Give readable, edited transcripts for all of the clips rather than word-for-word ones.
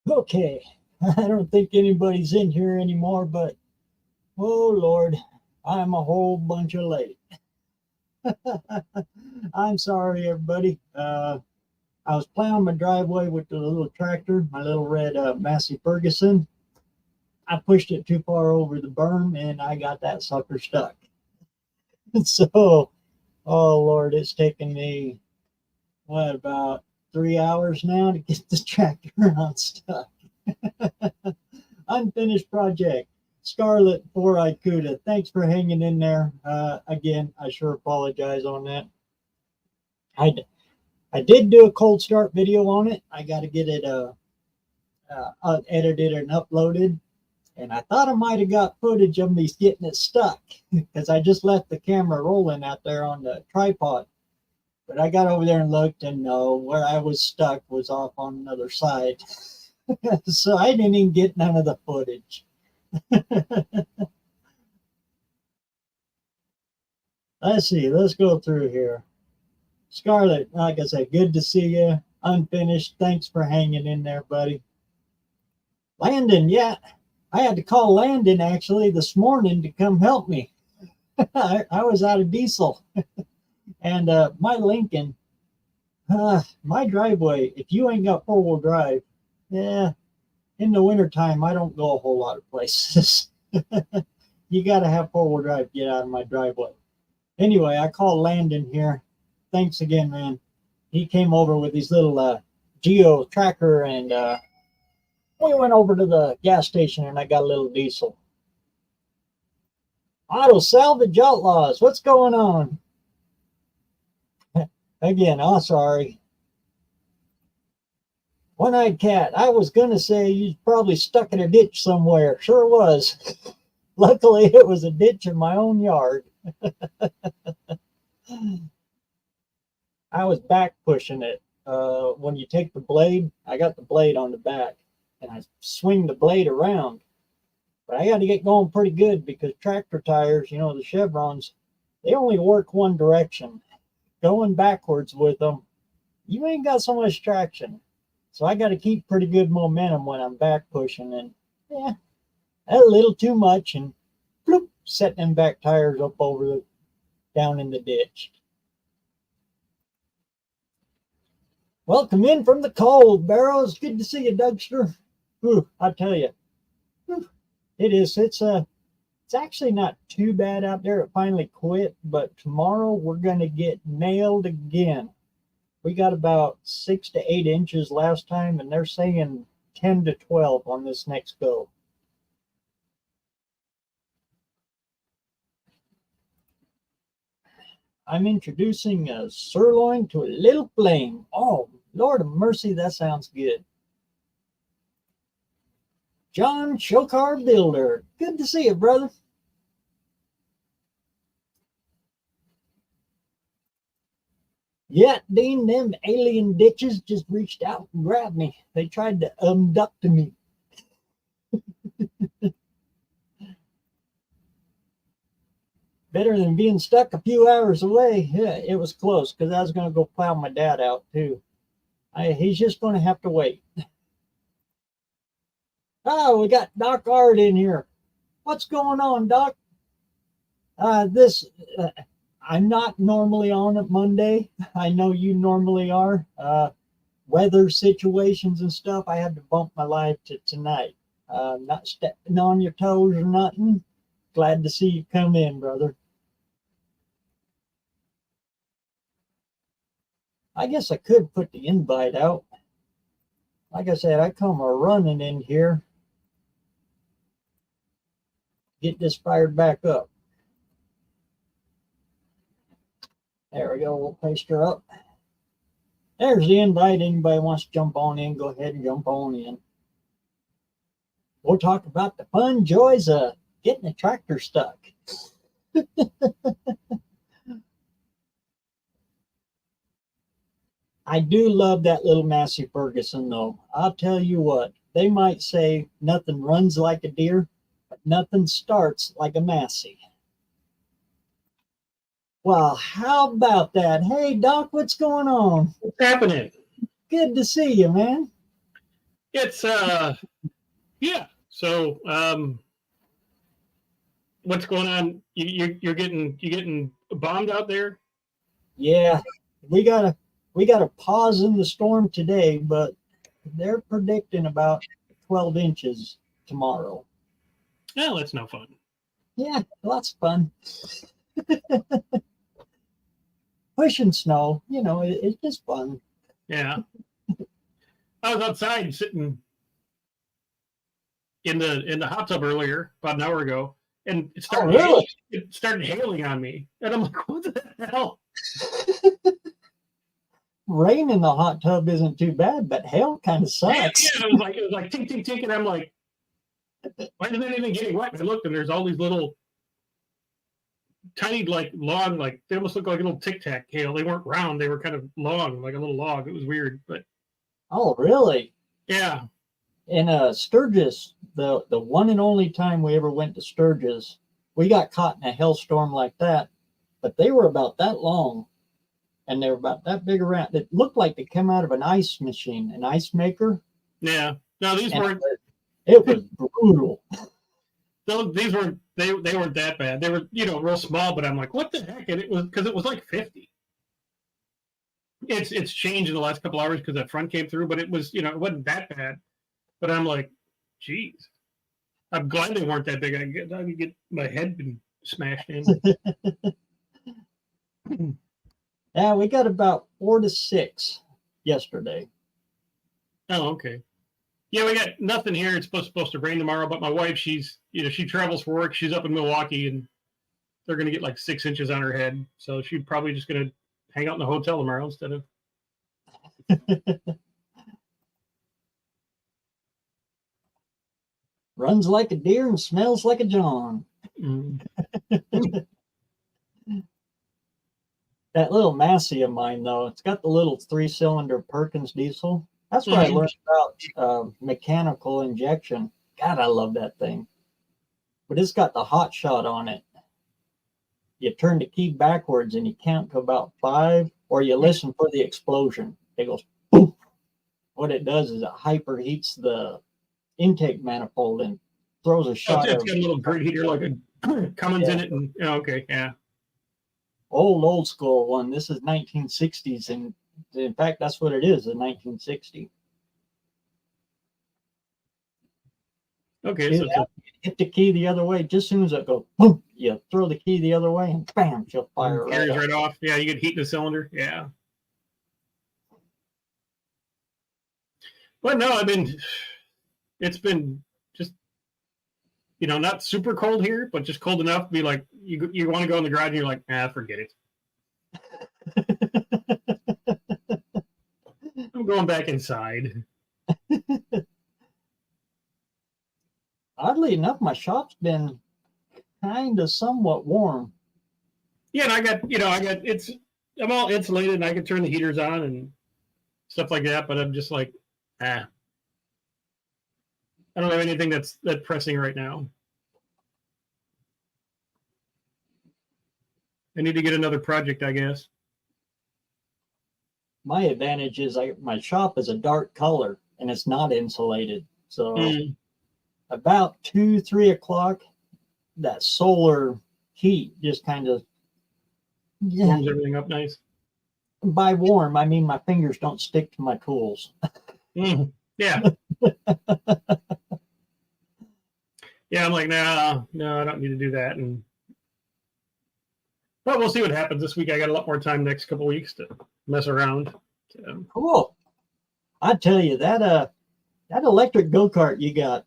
Okay, I don't think anybody's in here anymore, but oh Lord, I'm a whole bunch of late. I'm sorry, everybody. I was plowing my driveway with the little tractor, my little red Massey Ferguson. I pushed it too far over the berm and I got that sucker stuck. So, oh Lord, it's taken me, what, about 3 hours now to get the tractor unstuck. Unfinished project. Scarlet Four-Eyed Cuda, thanks for hanging in there. Again, I sure apologize on that. I did do a cold start video on it. I got to get it edited and uploaded. And I thought I might have got footage of me getting it stuck because I just left the camera rolling out there on the tripod. But I got over there and looked, and no, where I was stuck was off on another side. So I didn't even get none of the footage. Let's see. Let's go through here. Scarlett, like I said, good to see you. Unfinished. Thanks for hanging in there, buddy. Landon, yeah. I had to call Landon actually this morning to come help me. I was out of diesel. And my Lincoln, my driveway, if you ain't got four-wheel drive, yeah, in the wintertime, I don't go a whole lot of places. You got to have four-wheel drive to get out of my driveway. Anyway, I called Landon here. Thanks again, man. He came over with his little Geo tracker, and we went over to the gas station, and I got a little diesel. Auto Salvage Outlaws, what's going on? Again, oh, sorry. One-Eyed Cat, I was going to say you probably stuck in a ditch somewhere. Sure was. Luckily, it was a ditch in my own yard. I was back pushing it. When you take the blade, I got the blade on the back, and I swing the blade around. But I got to get going pretty good because tractor tires, you know, the chevrons, they only work one direction. Going backwards with them, you ain't got so much traction. So I got to keep pretty good momentum when I'm back pushing. And yeah, a little too much, and bloop, set them back tires up over the down in the ditch. Welcome in from the cold, BareRose. Good to see you, Dougster. Ooh, I tell you, it is. It's actually not too bad out there. It finally quit, but tomorrow we're going to get nailed again. We got about 6 to 8 inches last time, and they're saying 10 to 12 on this next go. I'm introducing a sirloin to a little flame. Oh, Lord of mercy, that sounds good. John Shokar Builder, good to see you, brother. Yeah, Dean, them alien ditches just reached out and grabbed me. They tried to abduct me. Better than being stuck a few hours away. Yeah, it was close because I was going to go plow my dad out too. He's just going to have to wait. Oh, we got Doc Art in here. What's going on, Doc? I'm not normally on at Monday. I know you normally are. Weather situations and stuff, I had to bump my live to tonight. Not stepping on your toes or nothing. Glad to see you come in, brother. I guess I could put the invite out. Like I said, I come a running in here. Get this fired back up. There we go. We'll paste her up. There's the invite. Anybody wants to jump on in, go ahead and jump on in. We'll talk about the fun joys of getting a tractor stuck. I do love that little Massey Ferguson, though. I'll tell you what, they might say nothing runs like a deer, but nothing starts like a Massey. Well, how about that? Hey, Doc, what's going on? What's happening? Good to see you, man. It's yeah. So what's going on? You're getting bombed out there? Yeah, we got a pause in the storm today, but they're predicting about 12 inches tomorrow. Oh, that's no fun. Yeah, lots of fun. Pushing snow, it's just fun. Yeah. I was outside sitting in the hot tub earlier, about an hour ago, and it started really? it started hailing on me, and I'm like, what the hell? Rain in the hot tub isn't too bad, but hail kind of sucks. Yeah, it was like tink tink tink, and I'm like, why isn't anything getting wet? And I looked, and there's all these little tiny, like long, like they almost look like a little tic tac hail. They weren't round; they were kind of long, like a little log. It was weird, but Oh, really? yeah. In Sturgis, the one and only time we ever went to Sturgis, we got caught in a hailstorm like that, but they were about that long, and they were about that big around. It looked like they came out of an ice machine, an ice maker. Yeah. No, these weren't. It was brutal. No, these weren't. They weren't that bad. They were, real small. But I'm like, what the heck? And it was because it was like 50. It's changed in the last couple hours because that front came through, but it was, it wasn't that bad. But I'm like, geez, I'm glad they weren't that big. I could get my head been smashed in. Yeah, we got about 4 to 6 yesterday. Oh, okay. Yeah, we got nothing here. It's supposed to rain tomorrow, but my wife, she travels for work. She's up in Milwaukee, and they're going to get like 6 inches on her head. So she's probably just going to hang out in the hotel tomorrow instead of. Runs like a deer and smells like a John. Mm. That little Massey of mine, though, it's got the little 3-cylinder Perkins diesel. That's where I learned about mechanical injection. God, I love that thing. But it's got the hot shot on it. You turn the key backwards and you count to about 5, or you listen for the explosion. It goes boom. What it does is it hyperheats the intake manifold and throws a shot. It's got a little grid heater, like a Cummins in it. And okay, yeah. Old school one. This is 1960s, and in fact, that's what it is, a 1960. Okay, so hit the key the other way. Just as soon as it goes, boom, you throw the key the other way, and bam, she'll fire right off. Yeah, you get heat in the cylinder. Yeah. But no, I mean, it's been just, not super cold here, but just cold enough to be like, you want to go in the garage and you're like, forget it. I'm going back inside. Oddly enough, my shop's been kind of somewhat warm. Yeah, and I got I'm all insulated and I can turn the heaters on and stuff like that, but I'm just like, I don't have anything that's that pressing right now. I need to get another project, I guess. My advantage is my shop is a dark color and it's not insulated. So about 2-3 o'clock, that solar heat just kind of warms everything up nice. By warm, I mean my fingers don't stick to my tools. Yeah. Yeah, I'm like, no, I don't need to do that. But we'll see what happens this week. I got a lot more time next couple weeks to mess around. So. Cool. I tell you, that electric go-kart you got,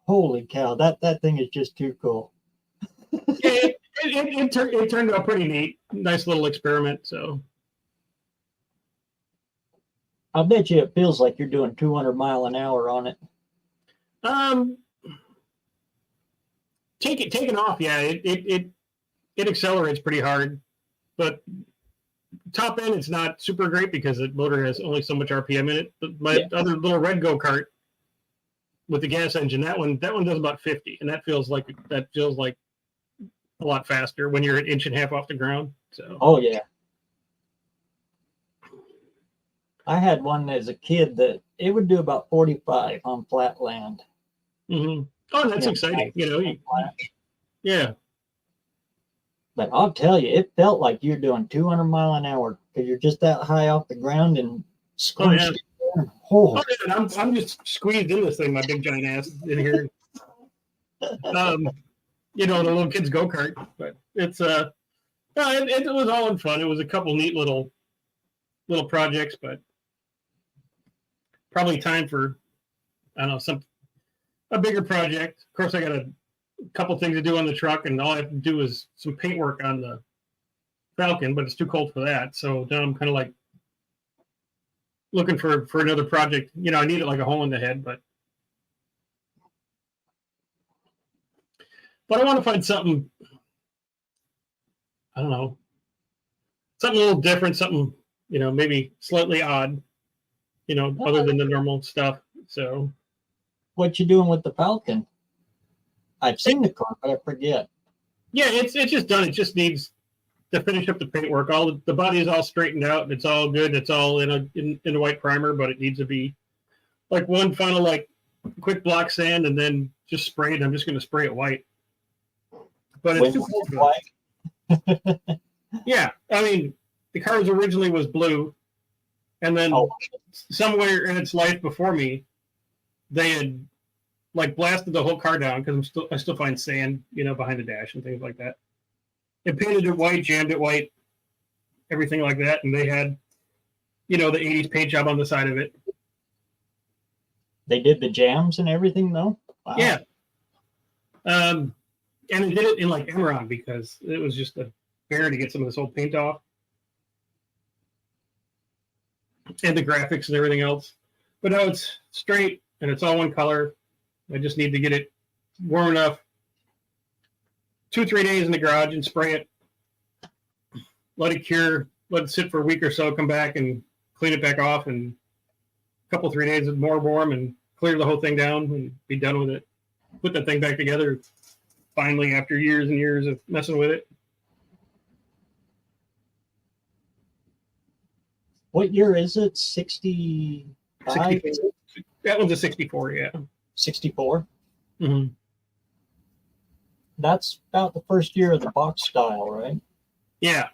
holy cow, that thing is just too cool. Yeah, it turned out pretty neat. Nice little experiment. So I bet you it feels like you're doing 200 mile an hour on it. Taking off, yeah, it accelerates pretty hard, but top end it's not super great because the motor has only so much RPM in it. But my other little red go-kart with the gas engine, that one does about 50, and that feels like a lot faster when you're an inch and a half off the ground. So oh yeah. I had one as a kid that it would do about 45 on flat land. Mm-hmm. Oh, that's Yeah, exciting. Yeah. But I'll tell you, it felt like you're doing 200 mile an hour because you're just that high off the ground and Oh, yeah. squished. Oh, Oh, yeah. I'm just squeezed in this thing, my big giant ass in here. The little kids go kart, but it's no, it was all in fun. It was a couple neat little projects, but probably time for I don't know a bigger project. Of course, I got a couple things to do on the truck, and all I have to do is some paint work on the Falcon, but it's too cold for that. So now I'm kind of like looking for another project. I need it like a hole in the head, but I want to find something. I don't know, something a little different, something maybe slightly odd, other than the normal stuff. So, what you doing with the Falcon? I've seen the car, but I forget. Yeah, it's just done. It just needs to finish up the paintwork. All the body is all straightened out, and it's all good. It's all in a white primer, but it needs to be like one final like quick block sand, and then just spray it. I'm just going to spray it white. But it's too cold for white. Yeah, I mean, the car originally was blue, and then somewhere in its life before me, they had like blasted the whole car down because I still find sand, behind the dash and things like that. And painted it white, jammed it white, everything like that, and they had, the '80s paint job on the side of it. They did the jams and everything, though. Wow. Yeah. And they did it in like Emerald because it was just a bear to get some of this old paint off. And the graphics and everything else. But now it's straight and it's all one color. I just need to get it warm enough. 2-3 days in the garage and spray it. Let it cure. Let it sit for a week or so. Come back and clean it back off. And a couple, 3 days of more warm and clear the whole thing down and be done with it. Put that thing back together finally after years and years of messing with it. What year is it? 65? That one's a 64, yeah. 64? Mm-hmm. That's about the first year of the box style, right? Yeah.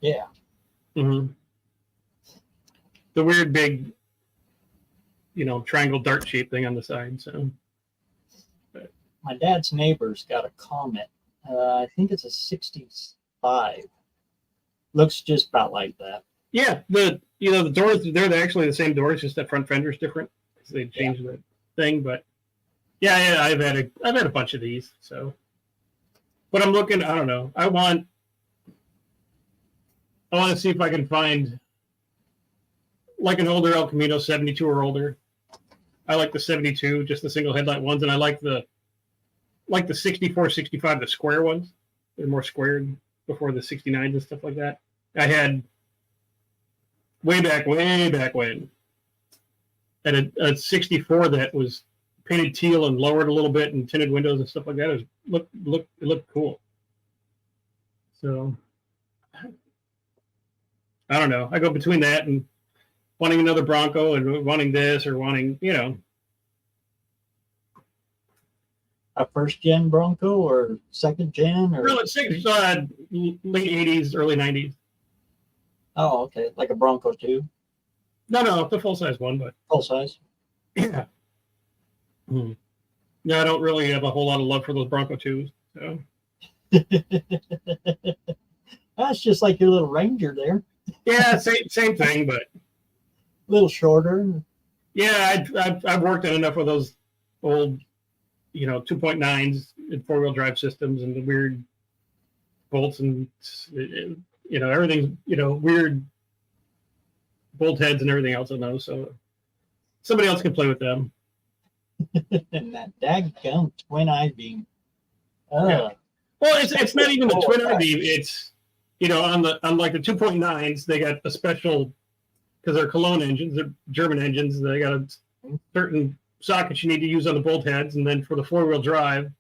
Yeah. Mm-hmm. The weird big, triangle dart shape thing on the side. So, but my dad's neighbor's got a Comet. I think it's a 65. Looks just about like that. Yeah, the doors, they're actually the same doors, just that front fender's different because they changed the thing. But yeah, I've had a bunch of these. So, but I'm looking. I don't know. I want to see if I can find like an older El Camino 72 or older. I like the 72, just the single headlight ones, and I like the 64, 65, the square ones. They're more squared before the 69s and stuff like that. I had way back when, and a 64 that was painted teal and lowered a little bit and tinted windows and stuff like that. It looked cool. So I don't know. I go between that and wanting another Bronco and wanting this or wanting, a first gen Bronco or second gen or late 80s, early 90s. Oh, okay. Like a Bronco 2? No, the full size one, but full size. Yeah. Hmm. No, I don't really have a whole lot of love for those Bronco 2s. So. That's just like your little Ranger there. Yeah, same thing, but a little shorter. Yeah, I've worked on enough of those old, 2.9s and 4-wheel drive systems and the weird bolts and everything, weird bolt heads and everything else on those. So somebody else can play with them. And that daggum twin I-beam. Yeah. Well, it's not even the twin I-beam. It's on like the 2.9s, they got a special because they're Cologne engines, they're German engines. They got a certain sockets you need to use on the bolt heads, and then for the 4-wheel drive,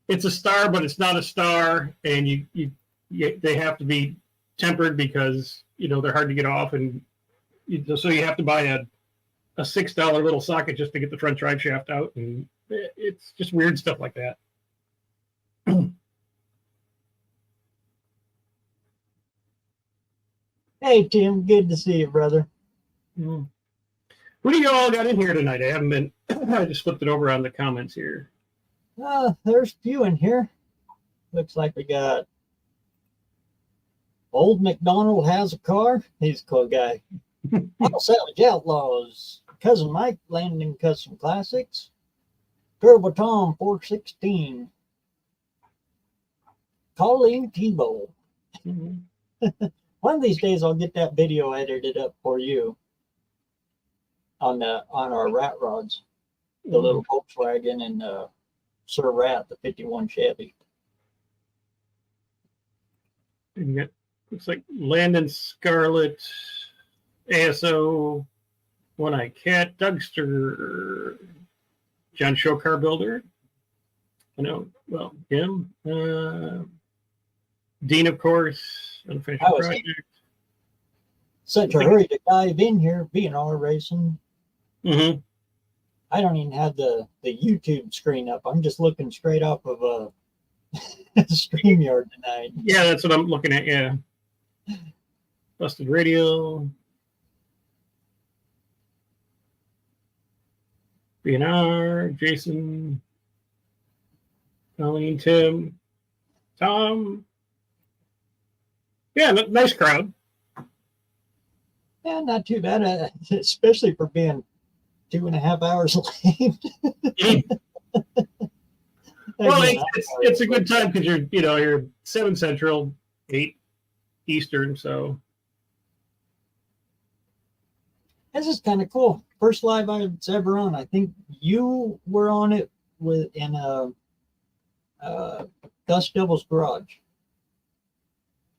it's a star, but it's not a star, and they have to be tempered because they're hard to get off, and So you have to buy a $6 little socket just to get the front drive shaft out, and it's just weird stuff like that. Hey, Tim, good to see you, brother. Who do you all got in here tonight? I haven't been. I just flipped it over on the comments here. There's a few in here. Looks like we got Old McDonald has a car. He's a cool guy. Auto Salvage Outlaws. Cousin Mike Landing Custom Classics. Turbo Tom 416. Colleen Tebow. One of these days I'll get that video edited up for you on our rat rods. The little Volkswagen and Sir Rat, the 51 Chevy. And you got, looks like Landon Scarlett, ASO, One Eye Cat, Dougster, John Show Car Builder. I know, well, him. Dean, of course, Unfinished Project. Such a hurry to dive in here, B&R Racing. Mm-hmm. I don't even have the YouTube screen up. I'm just looking straight off of a StreamYard tonight. Yeah, that's what I'm looking at, yeah. Busted Radio. B&R, Jason, Colleen, Tim, Tom. Yeah, nice crowd. Yeah, not too bad, especially for being 2.5 hours late. Well, it's a good time because you're 7 Central, 8 Eastern, so. This is kind of cool. First live I was ever on. I think you were on it in Gus Devil's garage.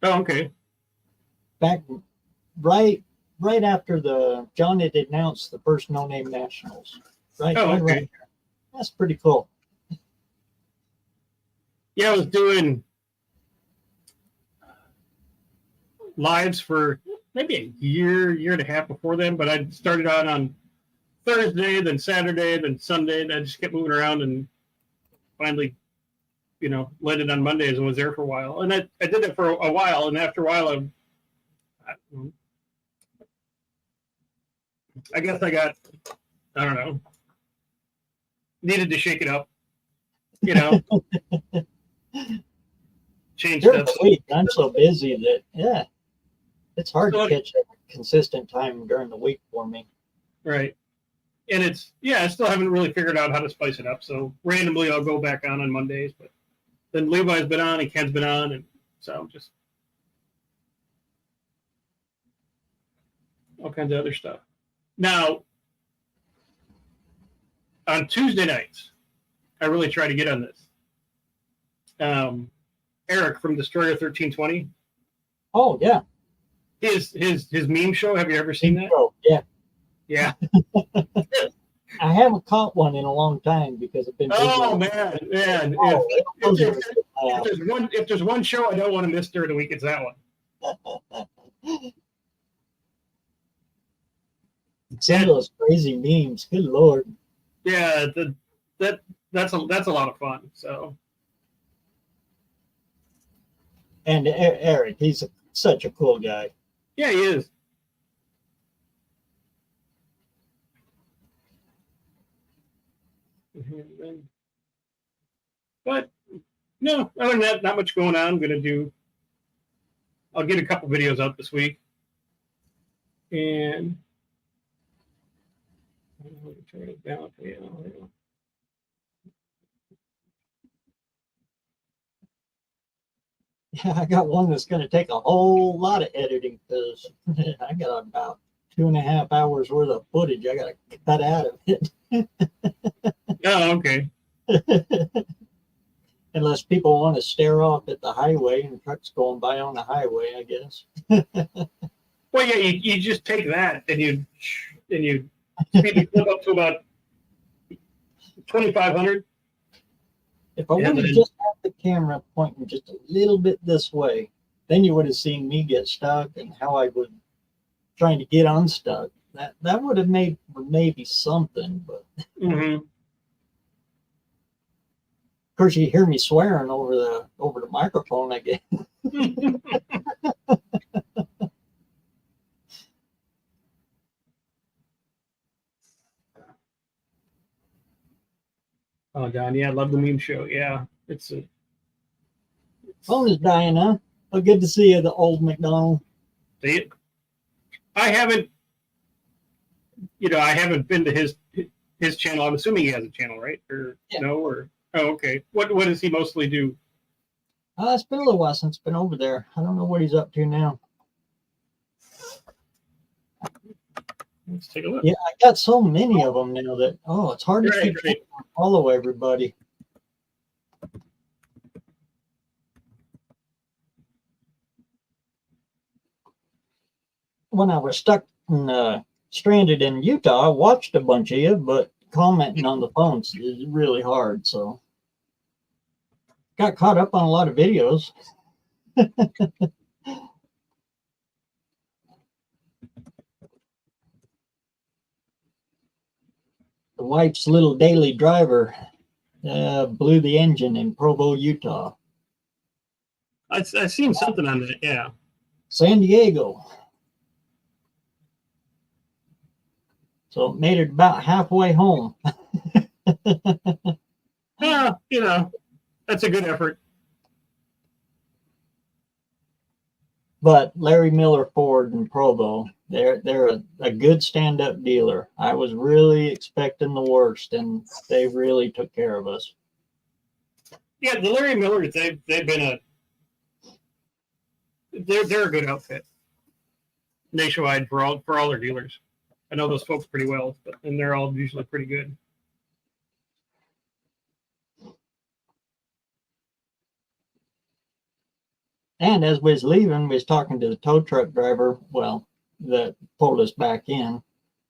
Oh, okay. Back right after John had announced the first No Name Nationals. Right. Oh, okay. Right. That's pretty cool. Yeah, I was doing lives for maybe a year and a half before then, but I started on Thursday, then Saturday, then Sunday, and I just kept moving around and finally, landed on Mondays and was there for a while. And I did it for a while, and after a while, I guess I got, I don't know, needed to shake it up, change During stuff. the week, I'm so busy that, it's hard to catch a consistent time during the week for me. Right. And I still haven't really figured out how to spice it up. So randomly I'll go back on Mondays, but then Levi's been on and Ken's been on. And so just all kinds of other stuff. Now, on Tuesday nights, I really try to get on this. Eric from Destroyer 1320. Oh, yeah. His meme show. Have you ever seen that? Oh, yeah. Yeah. I haven't caught one in a long time because I've been busy. Oh, man. If there's one show I don't want to miss during the week, it's that one. Some of those crazy memes. Good Lord. Yeah, that's a lot of fun. So. And Eric, he's such a cool guy. Yeah, he is. But no, other than that, not much going on. I'll get a couple videos out this week. And turn it down. Yeah, I got one that's going to take a whole lot of editing because I got about 2.5 hours worth of footage I got to cut out of it. Oh, okay. Unless people want to stare off at the highway and trucks going by on the highway, I guess. Well, yeah, you just take that and you speed the clip up to about 2,500. If I would have just had the camera pointing just a little bit this way, then you would have seen me get stuck and how I would trying to get unstuck. That would have made maybe something, but Mm-hmm. of course you hear me swearing over the microphone again. Oh, Don, yeah, I love the meme show. Yeah, it's a. Phone is dying, huh? Oh, good to see you, the old McDonald. They, I haven't, I haven't been to his channel. I'm assuming he has a channel, right? Or Yeah. no? Or oh, okay. What does he mostly do? It's been a little while since I've been over there. I don't know what he's up to now. Let's take a look. Yeah, I got so many of them now that it's hard to keep Right. follow everybody. When I was stuck and stranded in Utah, I watched a bunch of you, but commenting on the phones is really hard. So got caught up on a lot of videos. The wife's little daily driver blew the engine in Provo, Utah. I've seen something on that. Yeah. San Diego. So it made it about halfway home. Yeah, that's a good effort. But Larry Miller Ford in Provo, they're a good stand-up dealer. I was really expecting the worst, and they really took care of us. Yeah, the Larry Millers, they've been they're a good outfit nationwide for all their dealers. I know those folks pretty well, and they're all usually pretty good. And as we was leaving, we was talking to the tow truck driver, that pulled us back in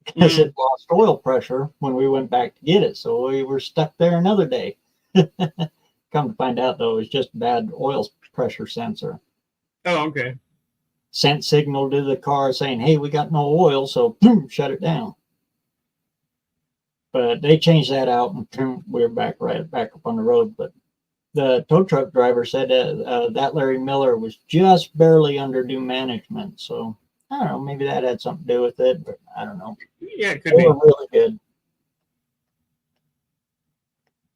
because it lost oil pressure when we went back to get it. So we were stuck there another day. Come to find out, though, it was just a bad oil pressure sensor. Oh, okay. Sent signal to the car saying, hey, we got no oil, so boom, shut it down. But they changed that out and we're back up on the road. But the tow truck driver said that Larry Miller was just barely under new management. So I don't know, maybe that had something to do with it, but I don't know. Yeah, it could They be. were really good.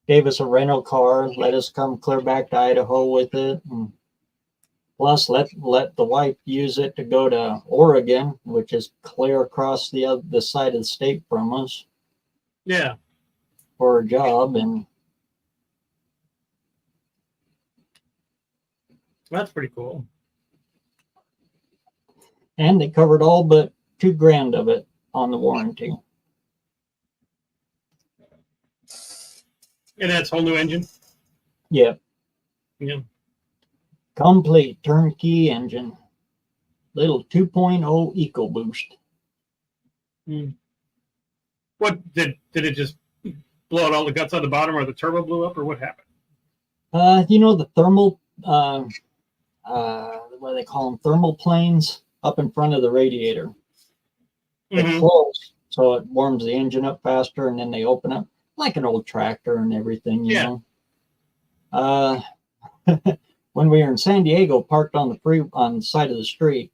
Gave us a rental car, let us come clear back to Idaho with it, and plus let the wife use it to go to Oregon, which is clear across the side of the state from us. Yeah. For a job, and That's pretty cool. And they covered all but $2,000 of it on the warranty. And that's whole new engine? Yep. Yeah. Complete turnkey engine. Little 2.0 EcoBoost. What did it just blow out all the guts on the bottom, or the turbo blew up, or what happened? The thermal what do they call them? Thermal planes up in front of the radiator. They close, so it warms the engine up faster, and then they open up like an old tractor and everything, you know. When we were in San Diego, parked on the side of the street,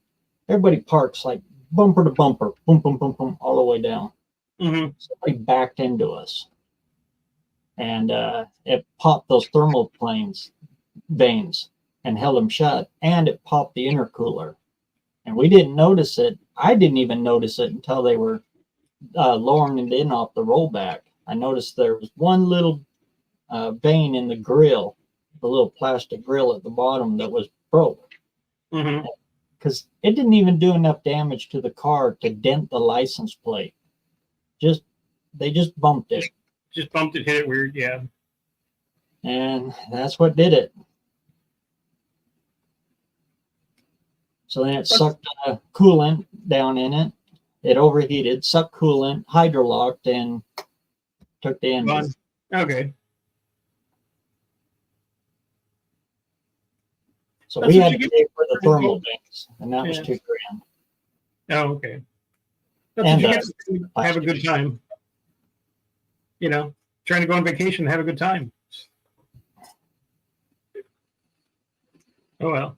everybody parks like bumper to bumper, boom, boom, boom, boom, all the way down. Somebody backed into us, and it popped those thermal planes vanes and held them shut, and it popped the intercooler. And we didn't notice it. I didn't even notice it until they were lowering it in off the rollback. I noticed there was one little vane in the grill, the little plastic grill at the bottom that was broke. Because it didn't even do enough damage to the car to dent the license plate. They just bumped it. Just bumped it, hit it weird, yeah. And that's what did it. So then it sucked coolant down in it. It overheated, sucked coolant, hydrolocked, and took the engine. Okay. So we had to pay for the thermal things, and that was $2,000. Oh, okay. That's And what you get to have a good time. You know, trying to go on vacation and have a good time. Oh well.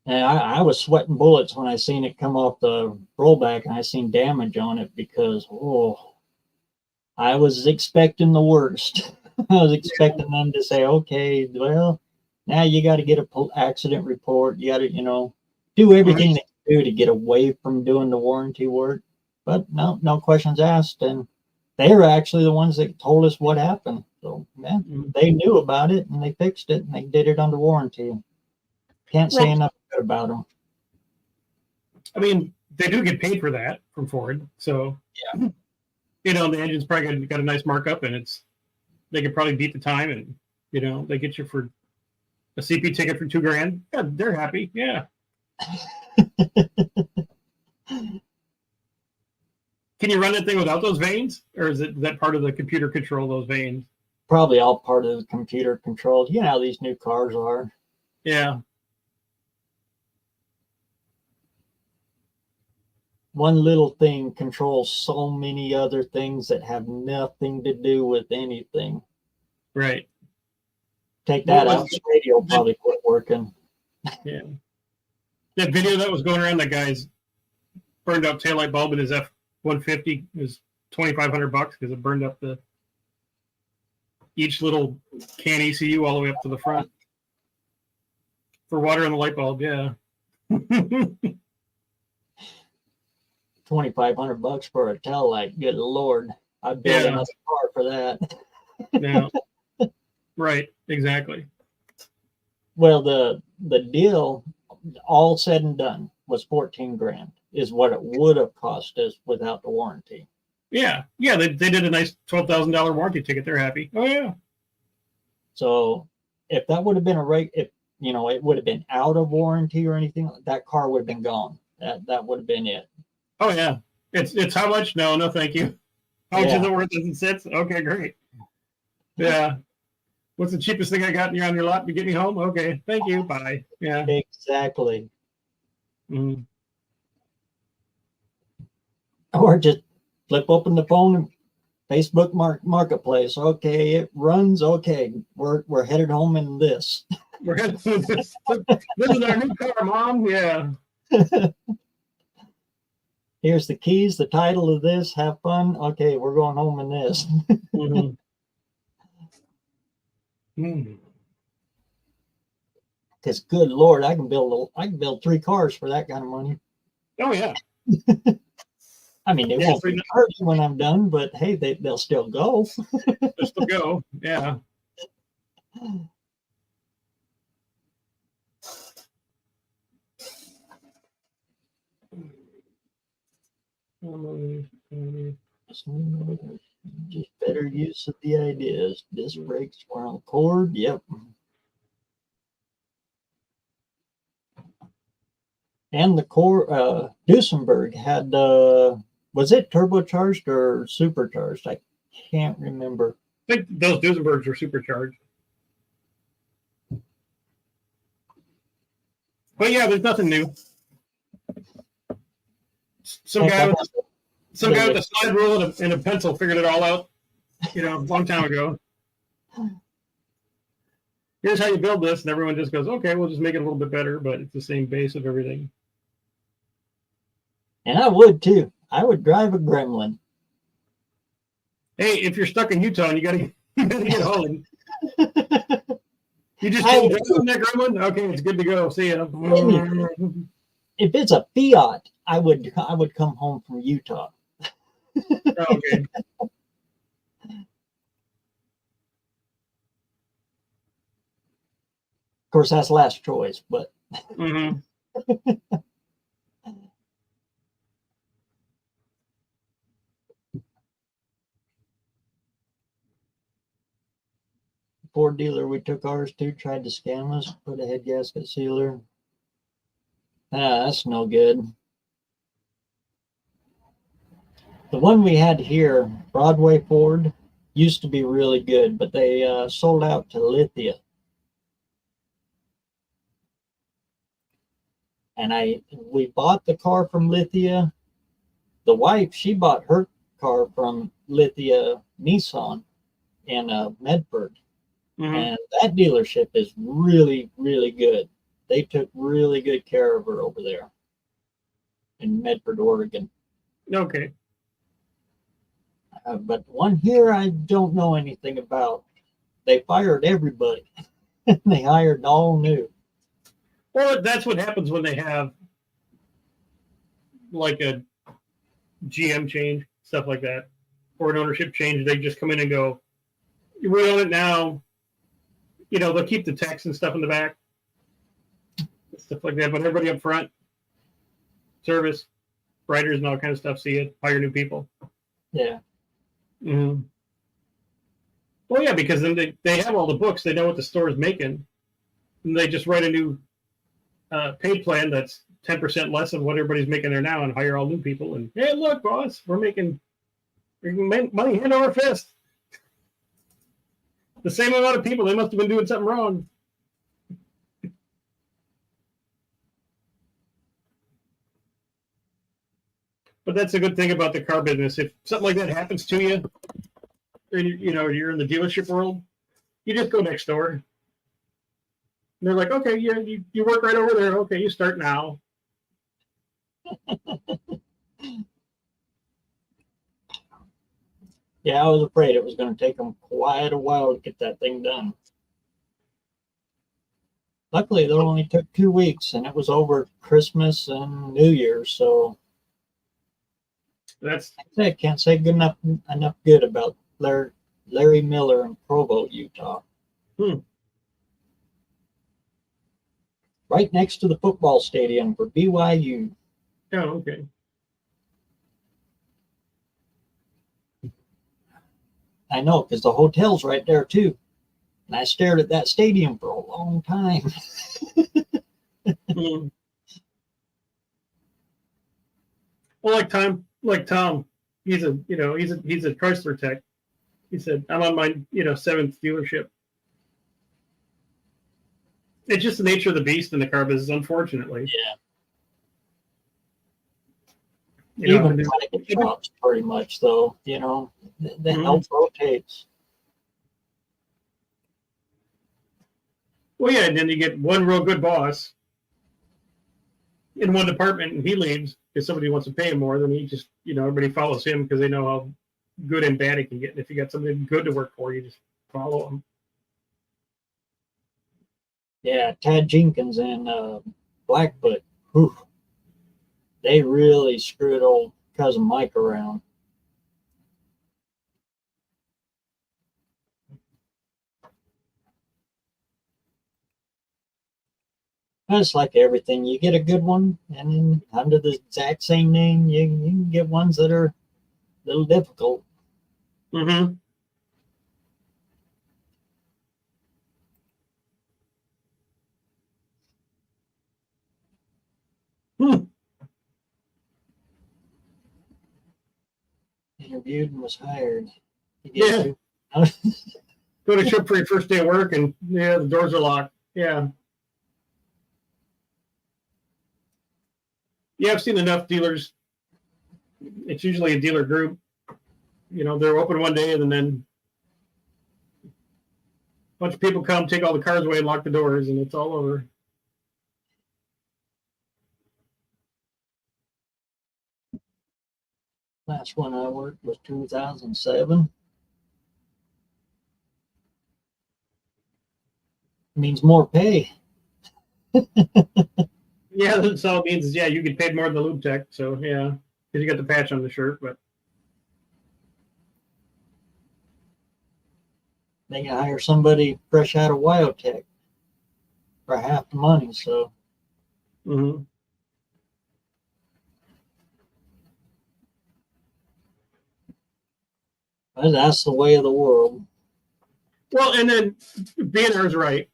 And I was sweating bullets when I seen it come off the rollback and I seen damage on it because, I was expecting the worst. I was expecting them to say, okay, well, now you got to get a accident report. You got to, do everything they can do to get away from doing the warranty work. But no questions asked. And they were actually the ones that told us what happened. So, yeah, they knew about it and they fixed it and they did it under warranty. Can't say enough good about them. I mean, they do get paid for that from Ford. So, yeah. The engine's probably got a nice markup and they could probably beat the time and, they get you for a CP ticket for $2,000. Yeah, they're happy. Yeah. Can you run that thing without those vanes? Or is that part of the computer control, those vanes? Probably all part of the computer controlled. You know how these new cars are. Yeah. One little thing controls so many other things that have nothing to do with anything. Right. Take that out, the radio probably quit working. Yeah. That video that was going around, that guy's burned up taillight bulb in his F-150 is $2,500 because it burned up each little can ECU all the way up to the front for water in the light bulb. Yeah. $2,500 for a tail light. Good Lord. I'd build another car for that. Yeah. Right. Exactly. Well, the deal, all said and done, was $14,000 is what it would have cost us without the warranty. Yeah. Yeah. They did a nice $12,000 warranty ticket. They're happy. Oh yeah. So if that would have been it would have been out of warranty or anything, that car would have been gone. That would have been it. Oh yeah. It's how much? No, thank you. How much is it worth as it sits? Okay, great. Yeah. What's the cheapest thing I got on your lot to get me home? Okay, thank you. Bye. Yeah. Exactly. Mm-hmm. Or just flip open the phone and Facebook Marketplace. Okay, it runs. Okay, we're headed home in this. We're headed this. This is our new car, Mom. Yeah. Here's the keys, the title of this. Have fun. Okay, we're going home in this. Mm-hmm. Because good Lord, I can build 3 cars for that kind of money. Oh yeah. I mean, they won't be hurt when I'm done, but hey, they'll still go. They'll still go. Yeah. Just better use of the ideas. Disc brakes were on cord. Yep. And the core, Duesenberg had, was it turbocharged or supercharged? I can't remember. I think those Duesenbergs were supercharged. But yeah, there's nothing new. Some guy with a slide rule and a pencil figured it all out, a long time ago. Here's how you build this, and everyone just goes, okay, we'll just make it a little bit better, but it's the same base of everything. And I would too. I would drive a Gremlin. Hey, if you're stuck in Utah and you gotta get home. You just told that Gremlin? Okay, it's good to go. See ya. If it's a Fiat, I would come home from Utah. Okay. Of course, that's last choice, but. Mm-hmm. Ford dealer we took ours to tried to scam us, put a head gasket sealer. That's no good. The one we had here, Broadway Ford, used to be really good, but they sold out to Lithia. And we bought the car from Lithia. The wife, she bought her car from Lithia Nissan in Medford. Mhm. And that dealership is really, really good. They took really good care of her over there in Medford, Oregon. Okay. But one here I don't know anything about. They fired everybody. They hired all new. Well, that's what happens when they have like a GM change, stuff like that, or an ownership change. They just come in and go, we own it now. You know, they'll keep the techs and stuff in the back, stuff like that. But everybody up front, service, writers, and all kind of stuff, see it, hire new people. Yeah. Mm-hmm. Well, yeah, because then they have all the books. They know what the store is making. And they just write a new paid plan that's 10% less of what everybody's making there now and hire all new people. And, hey, look, boss, we're making money hand over fist. The same amount of people. They must have been doing something wrong. But that's a good thing about the car business. If something like that happens to you, and you're in the dealership world, you just go next door. And they're like, okay, yeah, you work right over there. Okay, you start now. Yeah, I was afraid it was going to take them quite a while to get that thing done. Luckily, it only took 2 weeks, and it was over Christmas and New Year's. So I can't say enough good about Larry Miller in Provo, Utah. Right next to the football stadium for BYU. Oh, okay. I know, because the hotel's right there too. And I stared at that stadium for a long time. Well, like Tom, he's a Chrysler tech. He said, I'm on my 7th dealership. It's just the nature of the beast in the car business, unfortunately. Yeah. Even mechanic shops, pretty much, though. The help rotates. Well, yeah, and then you get one real good boss in one department, and he leaves because somebody wants to pay him more. Then he just, everybody follows him because they know how good and bad he can get. And if you got somebody good to work for, you just follow him. Yeah, Tad Jenkins and Blackfoot, whew, they really screwed old cousin Mike around. It's like everything. You get a good one, and then under the exact same name, you can get ones that are a little difficult. Mm-hmm. Interviewed and was hired. Yeah. Go to ship for your first day of work, and the doors are locked. Yeah. Yeah, I've seen enough dealers. It's usually a dealer group. They're open one day, and then a bunch of people come, take all the cars away, and lock the doors, and it's all over. Last one I worked was 2007. Means more pay. Yeah, that's all it means is, you get paid more than the lube tech. So, yeah, because you got the patch on the shirt. But they can hire somebody fresh out of Wyotech for half the money. So, that's the way of the world. Well, and then BNR is right.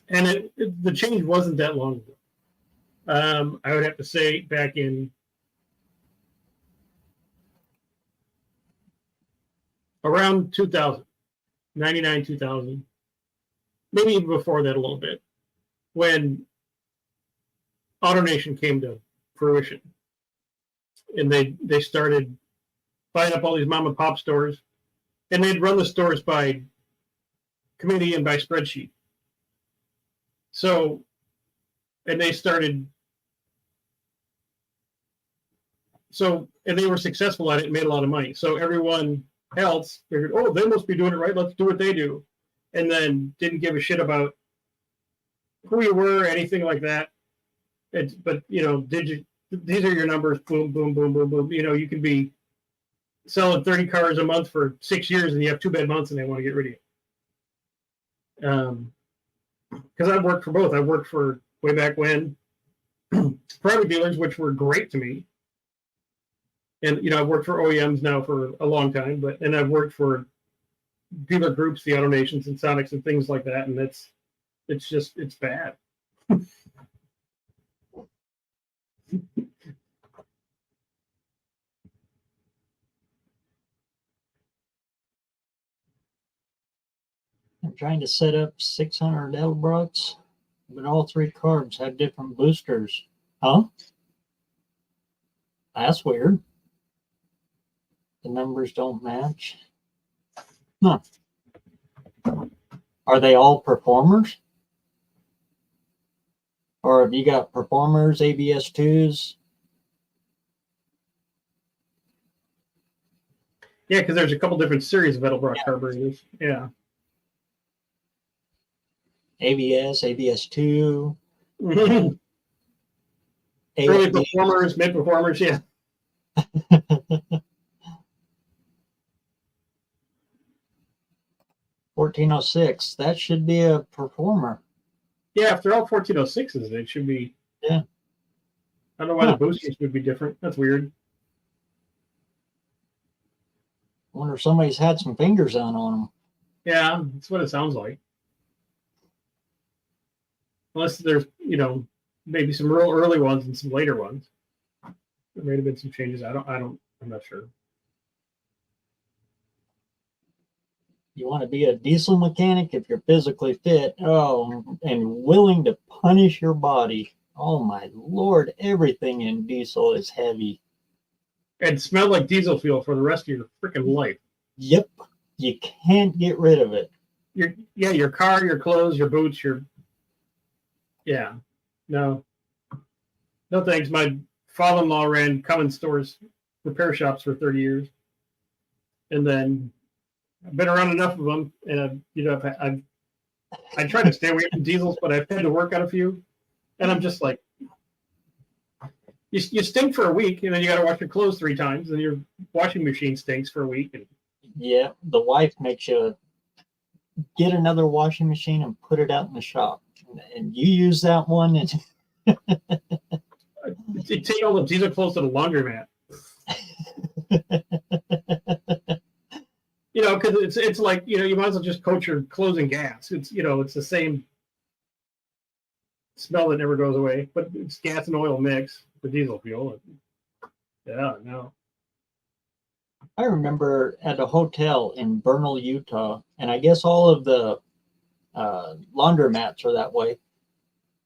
And the change wasn't that long ago. I would have to say back in around 2000, 99, 2000, maybe even before that a little bit, when AutoNation came to fruition, and they started buying up all these mom and pop stores, and they'd run the stores by committee and by spreadsheet. So, and they started. So, and they were successful at it and made a lot of money. So everyone else figured, oh, they must be doing it right. Let's do what they do. And then didn't give a shit about who you were, anything like that. But, you know, these are your numbers. Boom, boom, boom, boom, boom. You know, you can be selling 30 cars a month for 6 years and you have 2 bad months and they want to get rid of you. Because I've worked for both. I worked for, way back when, private dealers, which were great to me. And, you know, I've worked for OEMs now for a long time, and I've worked for dealer groups, the AutoNations and Sonics and things like that. And it's bad. I'm trying to set up 600 Edelbrocks, but all 3 carbs have different boosters. Huh? That's weird. The numbers don't match. Huh. Are they all performers? Or have you got performers, ABS2s? Yeah, because there's a couple different series of Edelbrock carburetors. Yeah. ABS, ABS2. Early performers, mid performers, yeah. 1406. That should be a performer. Yeah, if they're all 1406s, it should be. Yeah. I don't know why the boosters would be different. That's weird. I wonder if somebody's had some fingers on them. Yeah, that's what it sounds like. Unless there's, you know, maybe some real early ones and some later ones. There may have been some changes. I'm not sure. You want to be a diesel mechanic if you're physically fit, and willing to punish your body. Oh my Lord, everything in diesel is heavy. And smell like diesel fuel for the rest of your freaking life. Yep. You can't get rid of it. Your car, your clothes, your boots, no thanks. My father-in-law ran Cummins stores, repair shops for 30 years. And then I've been around enough of them, and I try to stay away from diesels, but I've had to work on a few, and I'm just like, you stink for a week, and then you got to wash your clothes 3 times, and your washing machine stinks for a week. And yeah, the wife makes you get another washing machine and put it out in the shop, and you use that one, and you take all the diesel clothes to the laundromat. You know, because it's like, you know, you might as well just coat your clothes in gas. It's, you know, it's the same smell that never goes away, but it's gas and oil mix for diesel fuel. Yeah, no. I remember at a hotel in Bernal, Utah, and I guess all of the laundromats are that way.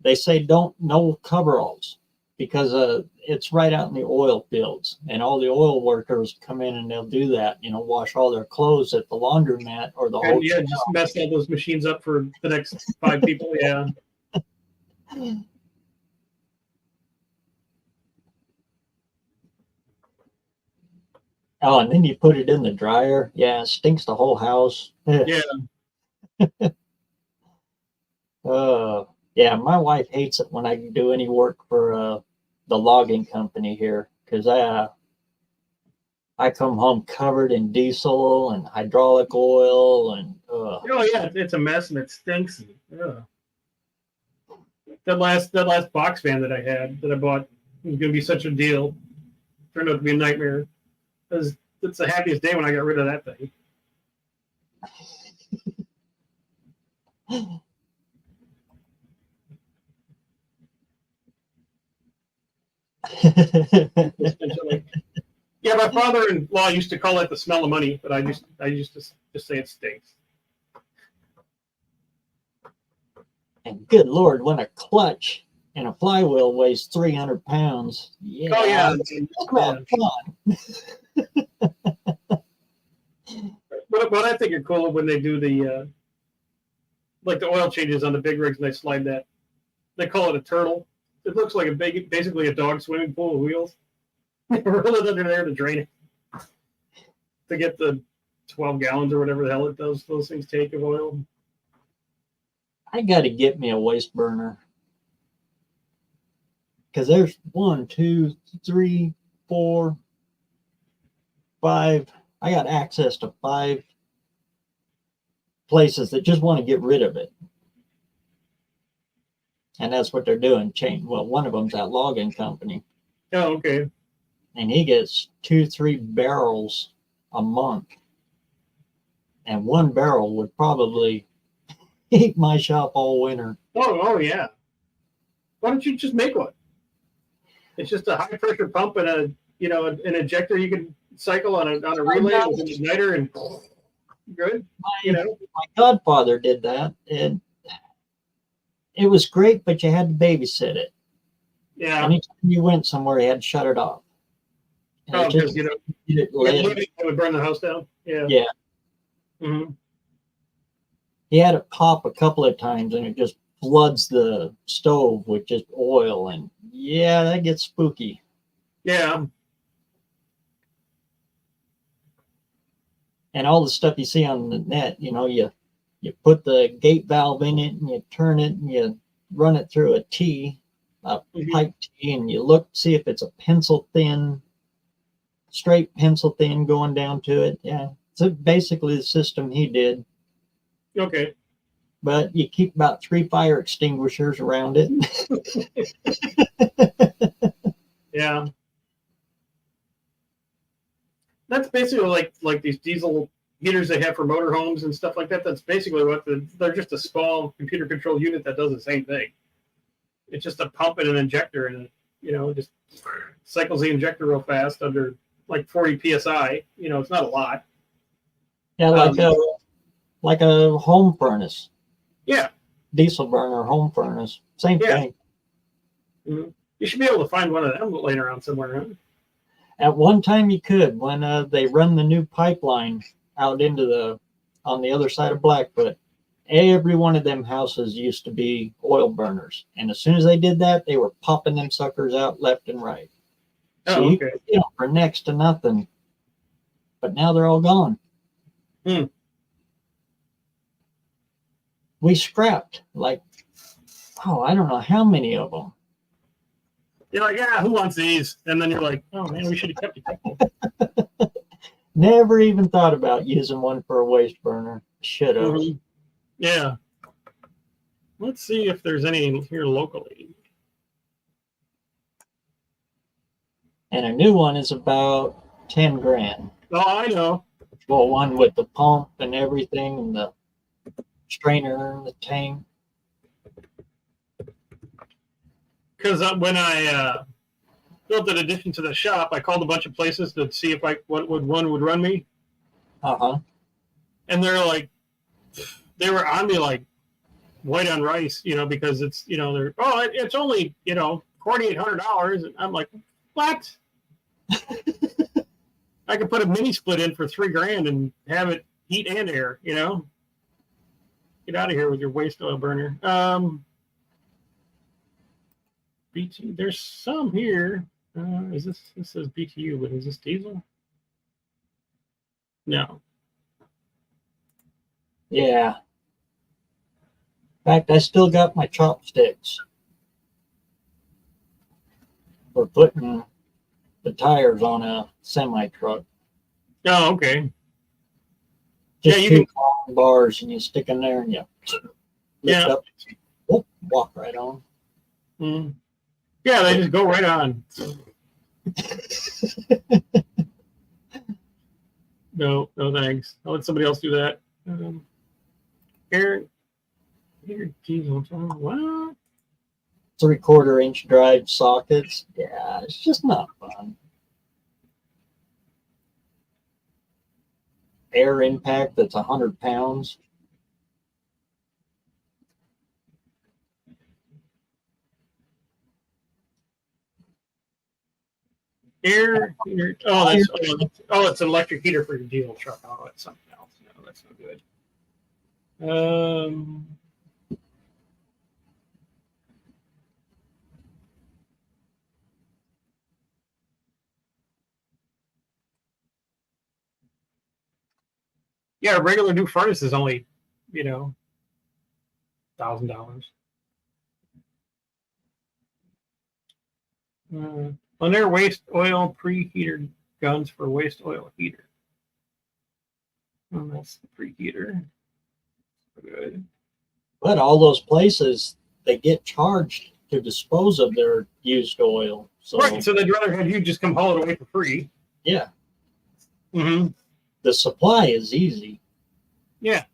They say no coveralls because it's right out in the oil fields, and all the oil workers come in and they'll do that, you know, wash all their clothes at the laundromat or the hotel. Yeah, just mess all those machines up for the next 5 people. Yeah. Oh, and then you put it in the dryer. Yeah, it stinks the whole house. Yeah. Yeah, my wife hates it when I do any work for the logging company here, because I come home covered in diesel and hydraulic oil and oh yeah, it's a mess and it stinks. That last box fan that I had that I bought was going to be such a deal. Turned out to be a nightmare. It's the happiest day when I got rid of that thing. Yeah, my father-in-law used to call it the smell of money, but I used to just say it stinks. And good Lord, when a clutch And a flywheel weighs 300 pounds. Yeah, Oh yeah. talk about fun. What I think are cool when they do the like the oil changes on the big rigs and they slide that. They call it a turtle. It looks like basically a dog swimming pool with wheels. They roll it under there to drain it to get the 12 gallons or whatever the hell those things take of oil. I got to get me a waste burner. Because there's 1, 2, 3, 4, 5. I got access to 5 places that just want to get rid of it. And that's what they're doing. Well, one of them's that logging company. Oh, okay. And he gets 2, 3 barrels a month. And 1 barrel would probably heat my shop all winter. Oh yeah. Why don't you just make one? It's just a high pressure pump and an injector you can cycle on a relay with an igniter and good. My godfather did that, and it was great, but you had to babysit it. Yeah. Anytime you went somewhere, you had to shut it off. And because it would burn the house down. Yeah. Yeah. Mm-hmm. He had it pop a couple of times, and it just floods the stove with just oil, and yeah, that gets spooky. Yeah. And all the stuff you see on the net, you put the gate valve in it, and you turn it, and you run it through a pipe T, and you see if it's a straight pencil thin going down to it. Yeah, so basically the system he did. Okay. But you keep about 3 fire extinguishers around it. Yeah. That's basically like these diesel heaters they have for motorhomes and stuff like that. That's basically they're just a small computer controlled unit that does the same thing. It's just a pump and an injector, and it just cycles the injector real fast under like 40 psi. It's not a lot. Yeah, like a home furnace. Yeah. Diesel burner, home furnace, same thing. Mm-hmm. You should be able to find one of them laying around somewhere. Huh? At one time you could, when they run the new pipeline out on the other side of Blackfoot. Every one of them houses used to be oil burners. And as soon as they did that, they were popping them suckers out left and right. So you could get them for next to nothing. But now they're all gone. We scrapped I don't know how many of them. You're like, yeah, who wants these? And then you're like, oh man, we should have kept it. Never even thought about using one for a waste burner. Should have. Mm-hmm. Yeah. Let's see if there's any here locally. And a new one is about 10 grand. Oh, I know. Well, one with the pump and everything, and the strainer and the tank. Because when I built an addition to the shop, I called a bunch of places to see if one would run me. And they're like, they were on me like white on rice, because it's it's only $4,800, and I'm like, what? I could put a mini split in for $3,000 and have it heat and air. Get out of here with your waste oil burner. BT, there's some here. This says BTU, but is this diesel? No. Yeah. In fact, I still got my chopsticks for putting the tires on a semi truck. Oh, okay. Just two long bars, and you stick in there, and you lift up. Whoop, walk right on. Mm. Yeah, they just go right on. No, thanks. I'll let somebody else do that. Here, diesel. What? 3/4 inch drive sockets. Yeah, it's just not fun. Air impact that's 100 pounds. Air heater. It's an electric heater for your diesel truck. Oh, it's something else. No, that's not good. Yeah, a regular new furnace is only, $1,000. On their waste oil preheater guns for waste oil heater. Oh, that's the preheater. Good. But all those places, they get charged to dispose of their used oil. So, Right, so they'd rather have you just come haul it away for free. Yeah. Mm-hmm. The supply is easy. Yeah.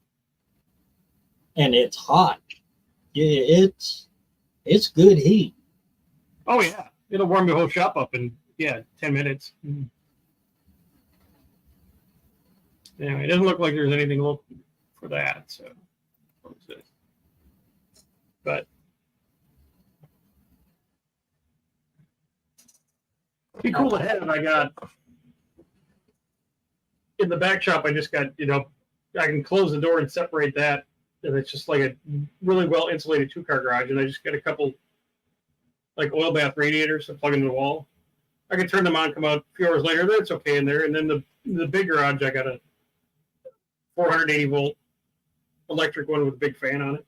And it's hot. Yeah, it's good heat. Oh, yeah. It'll warm the whole shop up in, 10 minutes. Anyway, it doesn't look like there's anything for that. So, what is this? But be cool to have. I got in the back shop. I just got I can close the door and separate that, and it's just like a really well insulated 2-car garage. And I just got a couple like oil bath radiators to plug into the wall. I can turn them on, come out a few hours later. That's okay in there. And then the big garage, I got a 480 volt electric one with a big fan on it.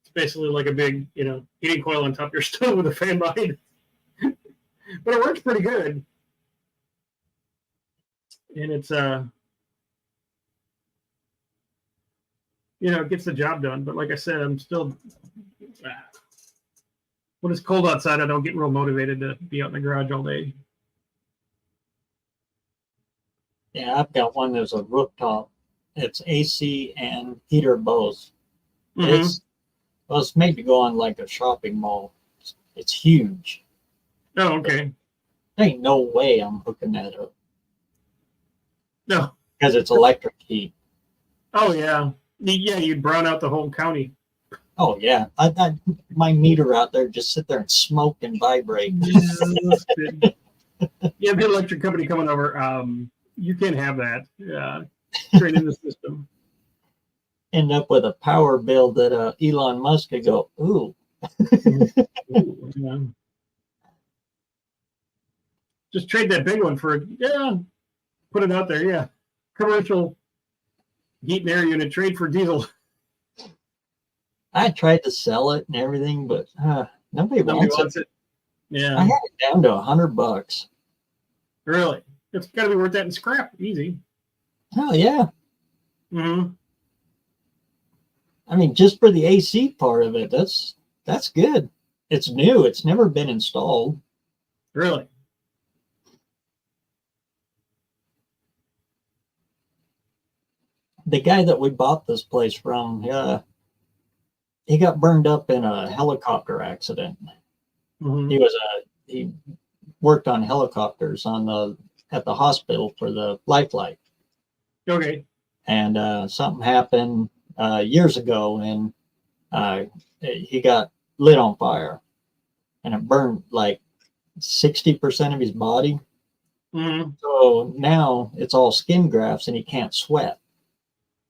It's basically like a big, heating coil on top of your stove with a fan behind it. But it works pretty good. And it's it gets the job done. But like I said, I'm still when it's cold outside, I don't get real motivated to be out in the garage all day. Yeah, I've got one that's a rooftop. It's AC and heater both. Mm-hmm. It's made to go on like a shopping mall. It's huge. Oh, okay. There ain't no way I'm hooking that up. No. Because it's electric heat. Oh, yeah. Yeah, you'd brown out the whole county. Oh, yeah. My meter out there just sit there and smoke and vibrate. The electric company coming over. You can't have that. Straight in the system. End up with a power bill that Elon Musk could go, ooh. Yeah. Just trade that big one for put it out there. Yeah, commercial heat and air unit, trade for diesel. I tried to sell it and everything, but nobody wants it. Yeah, I had it down to $100. Really, it's got to be worth that in scrap. Easy. Oh yeah. Mm-hmm. I mean, just for the AC part of it, that's good. It's new. It's never been installed. Really. The guy that we bought this place from, he got burned up in a helicopter accident. Mm-hmm. He worked on helicopters at the hospital for the Lifeline. Okay. And something happened years ago, and he got lit on fire, and it burned like 60% of his body. Mm-hmm. So now it's all skin grafts, and he can't sweat.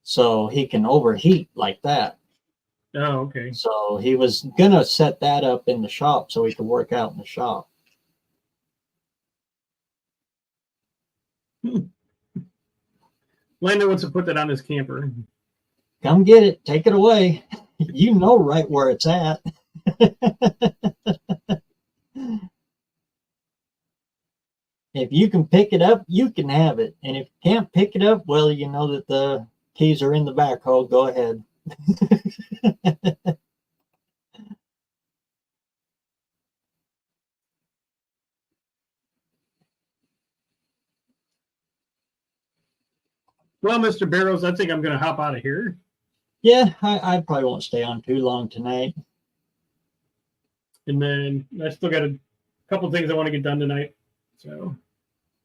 So he can overheat like that. Oh, okay. So he was gonna set that up in the shop so he could work out in the shop. Lando wants to put that on his camper. Come get it, take it away. You know right where it's at. If you can pick it up, you can have it. And if you can't pick it up, well, you know that the keys are in the backhoe. Go ahead. Well, Mr. BareRose, I think I'm going to hop out of here. Yeah, I probably won't stay on too long tonight. And then I still got a couple things I want to get done tonight. So,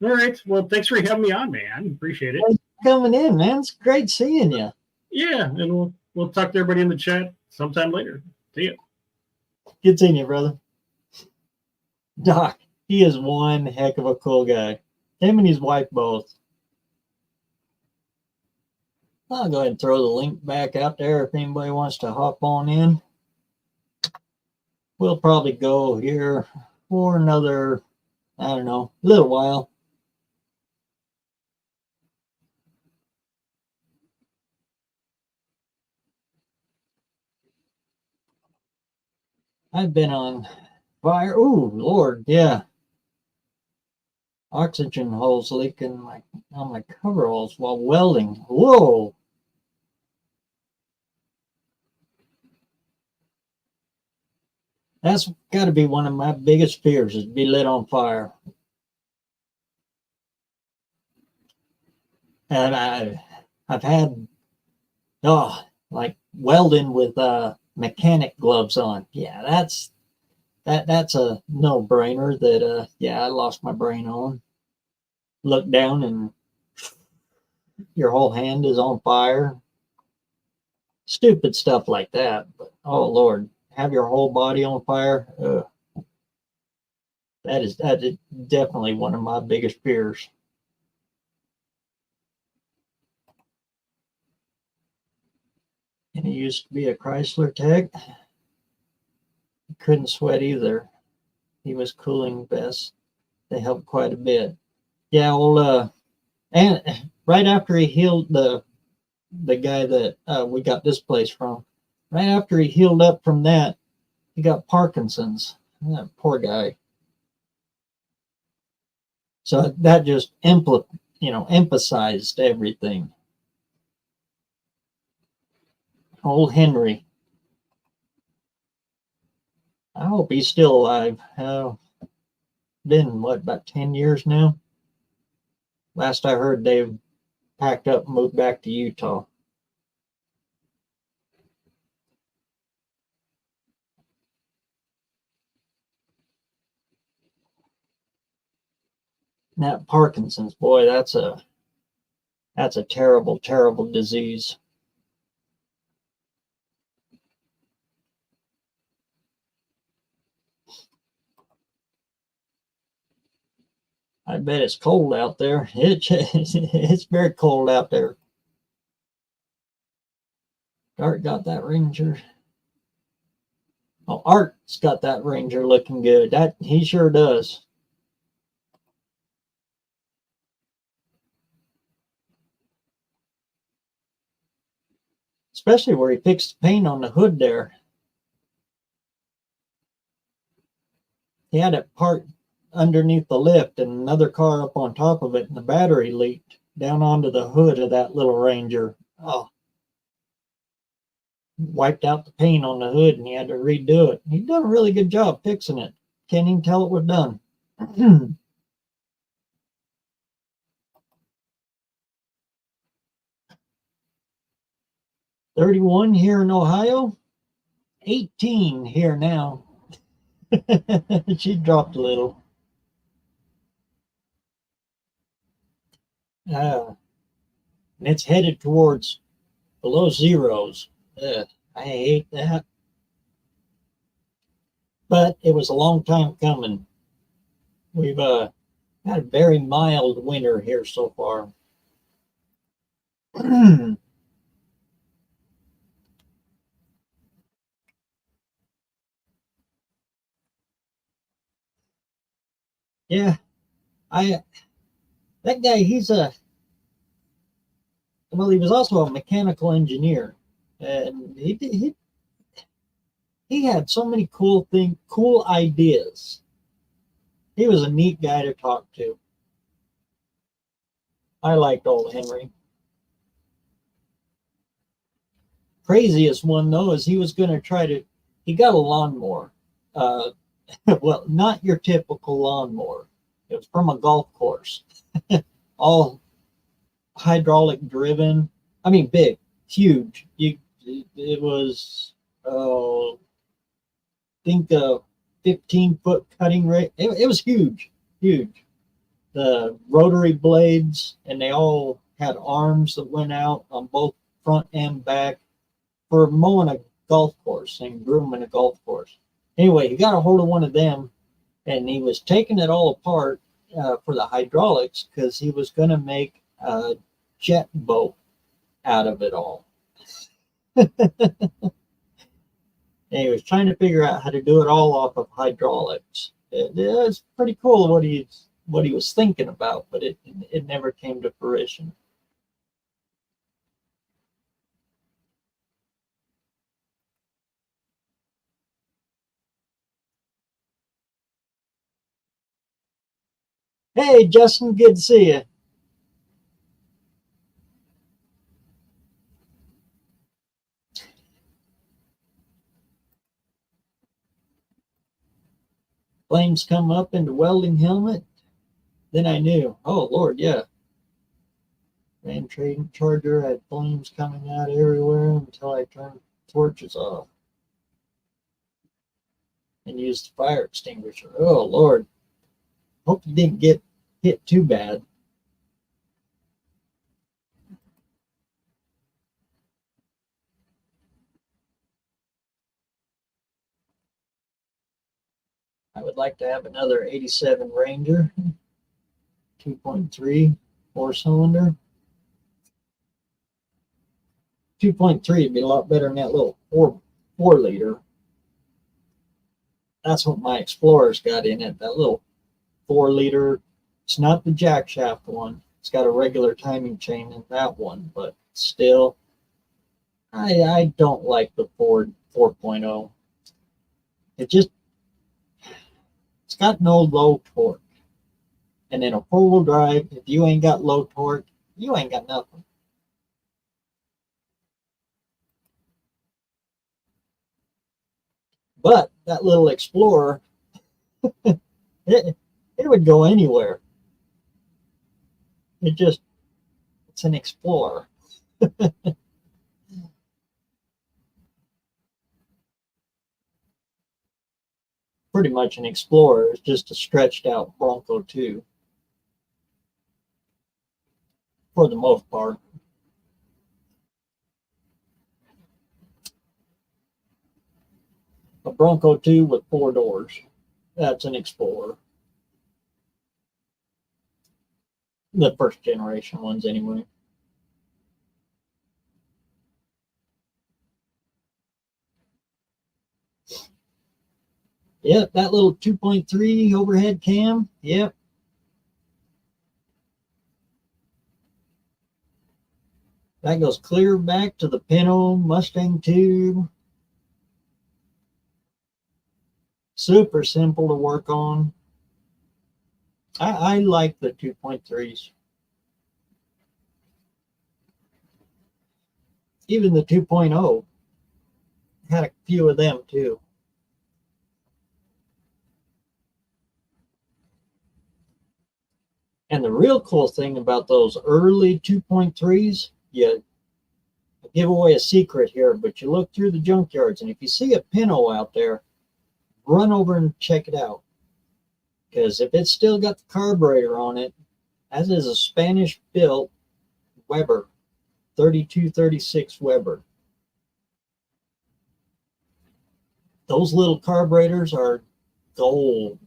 all right. Well, thanks for having me on, man. Appreciate it. Thanks for coming in, man. It's great seeing you. Yeah, and we'll talk to everybody in the chat sometime later. See ya. Good seeing you, brother. Doc. He is one heck of a cool guy. Him and his wife both. I'll go ahead and throw the link back out there if anybody wants to hop on in. We'll probably go here for another, I don't know, little while. I've been on fire. Ooh, Lord, yeah. Oxygen holes leaking on my coveralls while welding. Whoa. That's got to be one of my biggest fears, is to be lit on fire. And I've had like welding with mechanic gloves on. Yeah, that's a no-brainer that yeah, I lost my brain on. Look down and your whole hand is on fire. Stupid stuff like that. But oh Lord, have your whole body on fire. That is definitely one of my biggest fears. And he used to be a Chrysler tech. He couldn't sweat either. He was cooling vests. They helped quite a bit. Yeah, well, and right after he healed the guy that we got this place from, right after he healed up from that, he got Parkinson's. That poor guy. So that just emphasized everything. Old Henry. I hope he's still alive. Been what, about 10 years now? Last I heard, they've packed up and moved back to Utah. That Parkinson's, boy, that's a terrible, terrible disease. I bet it's cold out there. It's very cold out there. Art got that Ranger. Oh, Art's got that Ranger looking good. That he sure does. Especially where he fixed the paint on the hood there. He had it parked underneath the lift and another car up on top of it, and the battery leaked down onto the hood of that little Ranger. Oh, wiped out the paint on the hood and he had to redo it. He done a really good job fixing it. Can't even tell it was done. 31 here in Ohio, 18 here now. She dropped a little. And it's headed towards below zeros. I hate that. But it was a long time coming. We've had a very mild winter here so far. Yeah, that guy, he was also a mechanical engineer, and he had so many cool ideas. He was a neat guy to talk to. I liked old Henry. Craziest one though is he was going to he got a lawnmower. Well, not your typical lawnmower. It was from a golf course, all hydraulic driven. I mean, big, huge. It was, think a 15-foot cutting rate. It was huge, huge. The rotary blades, and they all had arms that went out on both front and back for mowing a golf course and grooming a golf course. Anyway, he got a hold of one of them and he was taking it all apart for the hydraulics because he was going to make a jet boat out of it all. And he was trying to figure out how to do it all off of hydraulics. It was pretty cool what he was thinking about, but it never came to fruition. Hey, Justin, good to see you. Flames come up in the welding helmet. Then I knew, oh, Lord, yeah. Ram trading charger had flames coming out everywhere until I turned torches off and used the fire extinguisher. Oh, Lord. Hope you didn't get hit too bad. I would like to have another 87 Ranger, 2.3 4-cylinder. 2.3 would be a lot better than that little 4-liter. That's what my Explorer's got in it, that little 4-liter. It's not the jack shaft one. It's got a regular timing chain in that one, but still, I don't like the Ford 4.0. It's got no low torque. And in a four-wheel drive, if you ain't got low torque, you ain't got nothing. But that little Explorer, it would go anywhere. It's an Explorer. Pretty much an Explorer is just a stretched out Bronco 2. For the most part. A Bronco 2 with 4 doors. That's an Explorer. The first generation ones, anyway. Yep, that little 2.3 overhead cam. Yep. That goes clear back to the Pinto Mustang tube. Super simple to work on. I like the 2.3s. Even the 2.0 had a few of them too. And the real cool thing about those early 2.3s, you give away a secret here, but you look through the junkyards, and if you see a Pinto out there, run over and check it out. Because if it's still got the carburetor on it, as is a Spanish built Weber, 3236 Weber. Those little carburetors are gold.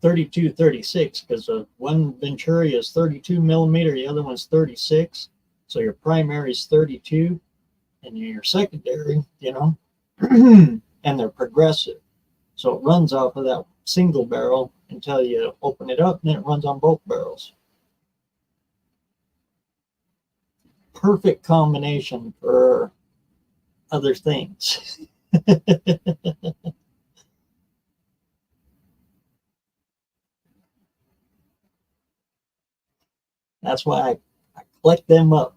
.32-36, because one Venturi is 32 millimeter, the other one's 36. So your primary is 32, and your secondary, and they're progressive. So it runs off of that single barrel until you open it up, and then it runs on both barrels. Perfect combination for other things. That's why I collect them up.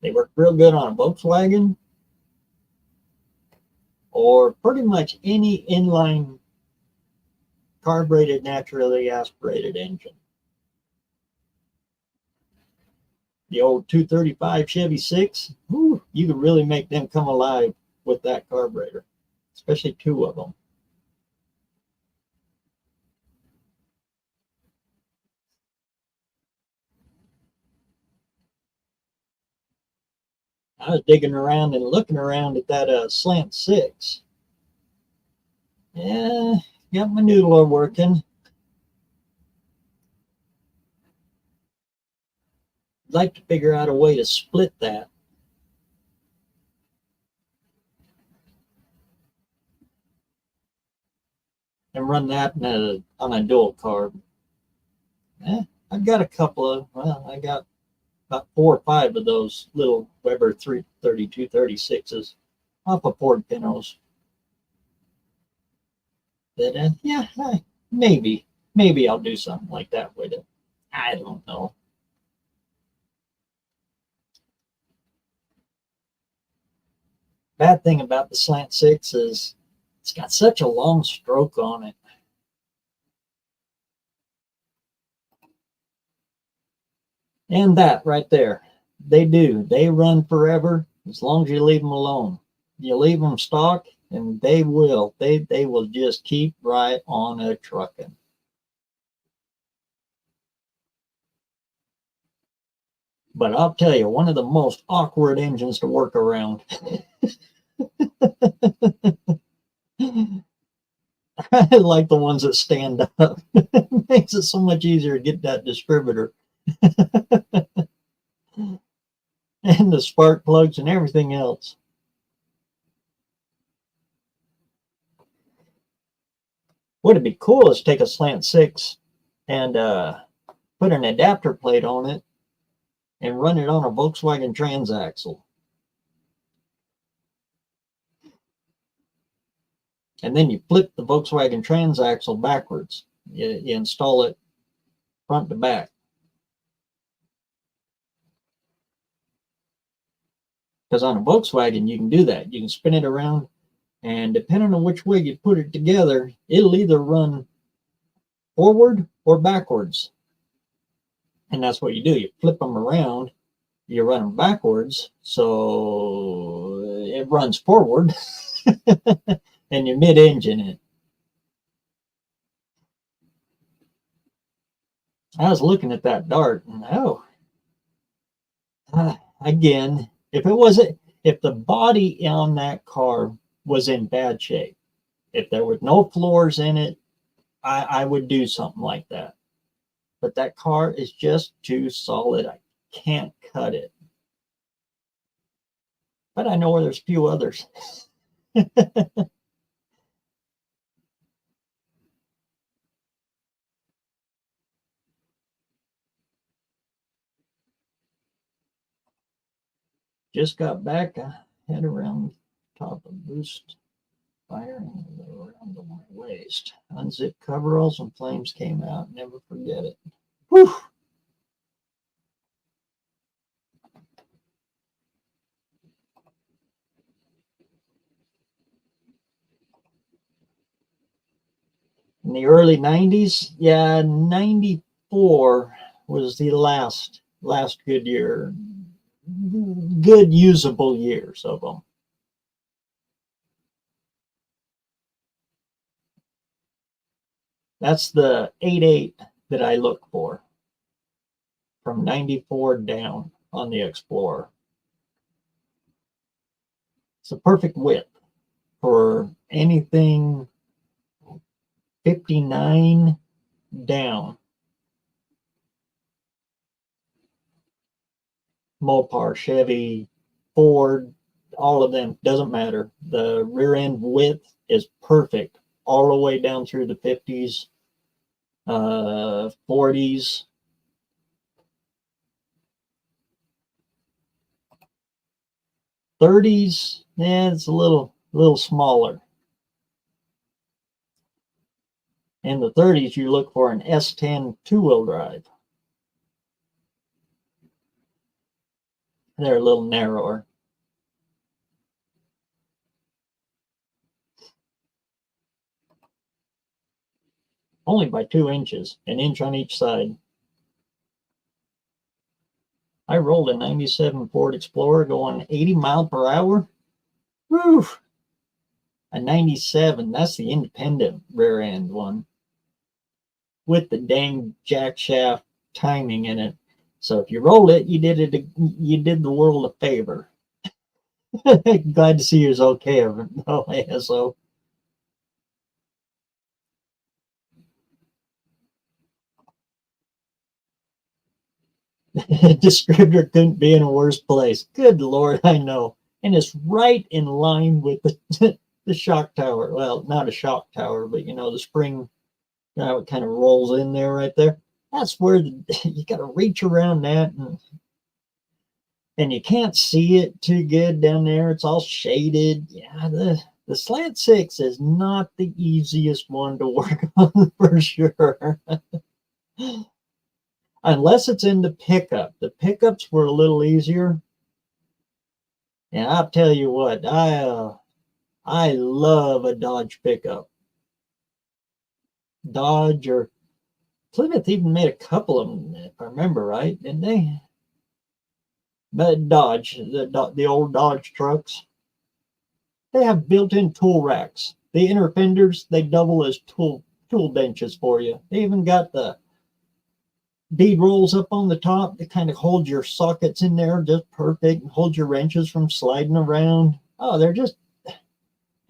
They work real good on a Volkswagen or pretty much any inline carbureted, naturally aspirated engine. The old 235 Chevy 6, whew, you could really make them come alive with that carburetor, especially 2 of them. I was digging around and looking around at that slant six. Yeah, got my noodler working. I'd like to figure out a way to split that. And run that on a dual carb. I've got a couple of, well, I got about 4 or 5 of those little Weber 3236s off of Ford Pintos. But yeah, maybe I'll do something like that with it. I don't know. Bad thing about the Slant 6 is it's got such a long stroke on it. And that right there, they run forever as long as you leave them alone. You leave them stock and they will just keep right on a trucking. But I'll tell you, one of the most awkward engines to work around. I like the ones that stand up. It makes it so much easier to get that distributor. And the spark plugs and everything else. What'd be cool is take a Slant 6 and put an adapter plate on it and run it on a Volkswagen transaxle. And then you flip the Volkswagen transaxle backwards. You install it front to back. Because on a Volkswagen, you can do that. You can spin it around, and depending on which way you put it together, it'll either run forward or backwards. And that's what you do. You flip them around, you run them backwards, so it runs forward, and you mid-engine it. I was looking at that Dart, and again, if the body on that car was in bad shape, if there were no floors in it, I would do something like that. But that car is just too solid. I can't cut it. But I know where there's a few others. Just got back. I had around top of boost firing around my waist. Unzipped coveralls and flames came out. Never forget it. Whew. In the early 90s, yeah, 94 was the last good year, good usable years of them. That's the 8.8 that I look for from 94 down on the Explorer. It's a perfect width for anything 59 down. Mopar, Chevy, Ford, all of them, doesn't matter. The rear end width is perfect all the way down through the 50s, 40s. '30s, yeah, it's a little smaller. In the 30s, you look for an S10 two-wheel drive. They're a little narrower. Only by 2 inches, an inch on each side. I rolled a 97 Ford Explorer going 80 miles per hour. Woo! A 97, that's the independent rear end one with the dang jack shaft timing in it. So if you roll it, you did the world a favor. Glad to see you're okay. Oh, ASO. Distributor couldn't be in a worse place. Good Lord, I know. And it's right in line with the shock tower. Well, not a shock tower, but you know, the spring, it kind of rolls in there right there. That's where you got to reach around that, and you can't see it too good down there. It's all shaded. Yeah, the slant six is not the easiest one to work on for sure. Unless it's in the pickup. The pickups were a little easier. And I'll tell you what, I love a Dodge pickup. Dodge or Plymouth even made a couple of them, if I remember right, didn't they? But Dodge, the old Dodge trucks, they have built-in tool racks. The inner fenders, they double as tool benches for you. They even got the bead rolls up on the top that kind of hold your sockets in there just perfect and hold your wrenches from sliding around. Oh, they're just,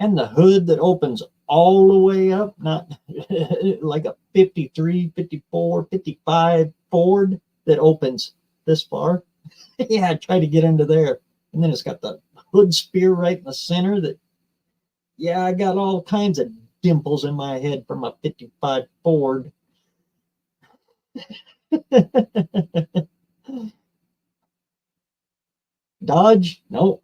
and the hood that opens all the way up, not like a 53, 54, 55 Ford that opens this far. Yeah, I tried to get into there. And then it's got the hood spear right in the center that, yeah, I got all kinds of dimples in my head from a 55 Ford. Dodge, nope,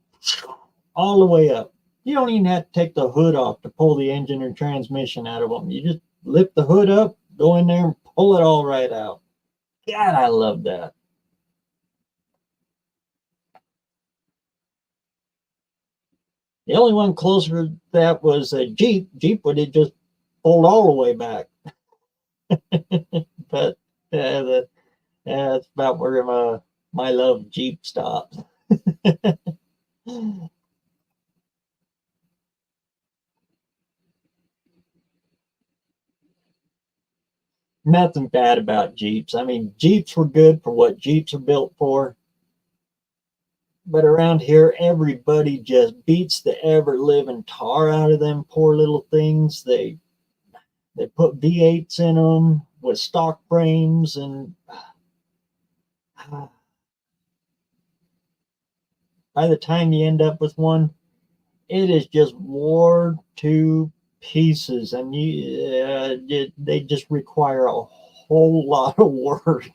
all the way up. You don't even have to take the hood off to pull the engine or transmission out of them. You just lift the hood up, go in there and pull it all right out. God, I love that. The only one closer to that was a Jeep. Jeep would have just pulled all the way back. But that's about where my love Jeep stops. Nothing bad about Jeeps. I mean, Jeeps were good for what Jeeps are built for. But around here, everybody just beats the ever living tar out of them poor little things. They put V8s in them with stock frames, and by the time you end up with one, it is just wore to pieces, and they just require a whole lot of work.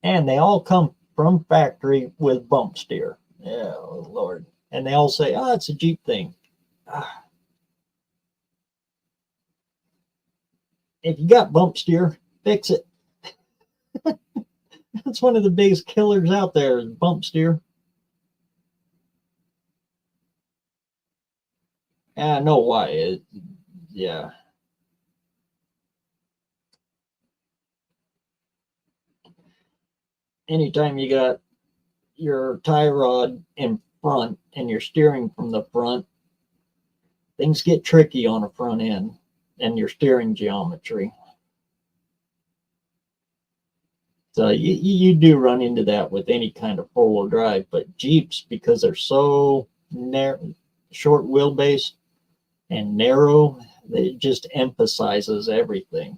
And they all come from factory with bump steer. Oh Lord! And they all say, "Oh, it's a Jeep thing." If you got bump steer, fix it. That's one of the biggest killers out there is bump steer. And I know why. Yeah. Anytime you got your tie rod in front and you're steering from the front, things get tricky on the front end and your steering geometry. So you do run into that with any kind of four-wheel drive, but Jeeps, because they're so narrow, short wheelbase and narrow, it just emphasizes everything.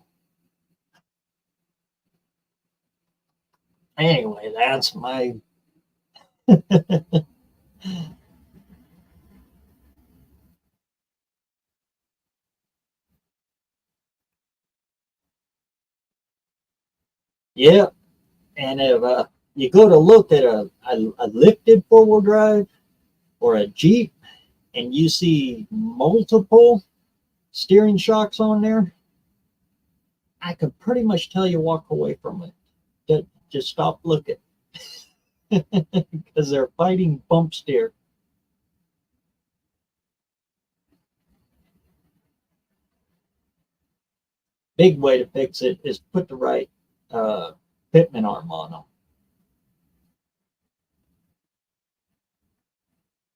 Anyway, that's my yeah. And if you go to look at a lifted four-wheel drive or a Jeep and you see multiple steering shocks on there, I could pretty much tell you walk away from it. Just stop looking because they're fighting bump steer. Big way to fix it is put the right fitment arm on them.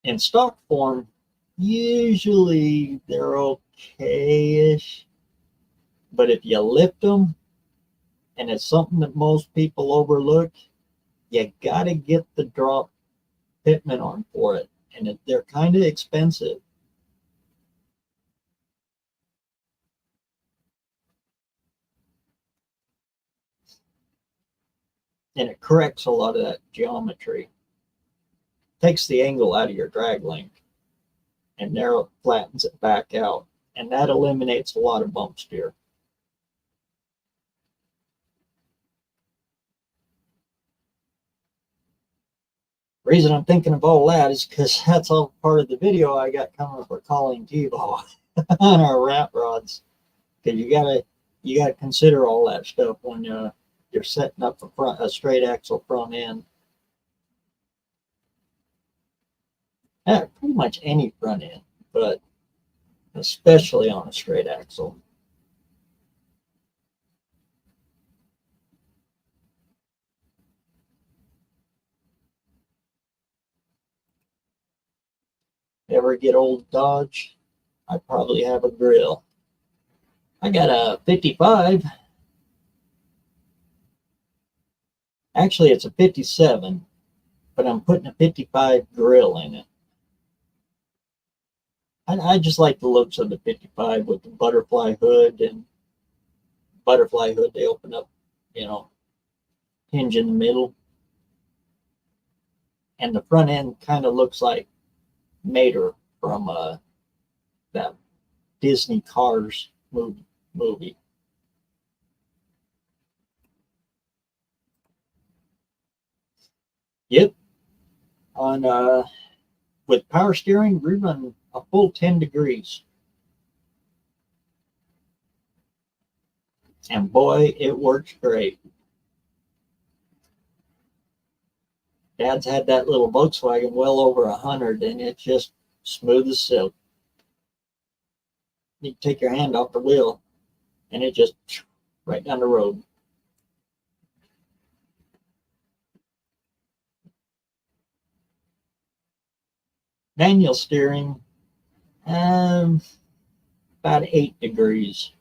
In stock form, usually they're okay-ish, but if you lift them, and it's something that most people overlook. You got to get the drop pitman on for it, and they're kind of expensive. And it corrects a lot of that geometry. Takes the angle out of your drag link and narrow flattens it back out. And that eliminates a lot of bump steer. Reason I'm thinking of all that is because that's all part of the video I got coming for calling T-ball on our rat rods. Because you gotta consider all that stuff when you're setting up a straight axle front end. Pretty much any front end, but especially on a straight axle. Ever get old Dodge? I probably have a grill. I got a 55. Actually, it's a 57, but I'm putting a 55 grill in it. I just like the looks of the 55 with the butterfly hood and butterfly hood. They open up, hinge in the middle. And the front end kind of looks like Mater from that Disney Cars movie. Yep. On with power steering, we run a full 10 degrees. And boy, it works great. Dad's had that little Volkswagen well over 100, and it's just smooth as silk. You take your hand off the wheel, and it just right down the road. Manual steering, about 8 degrees.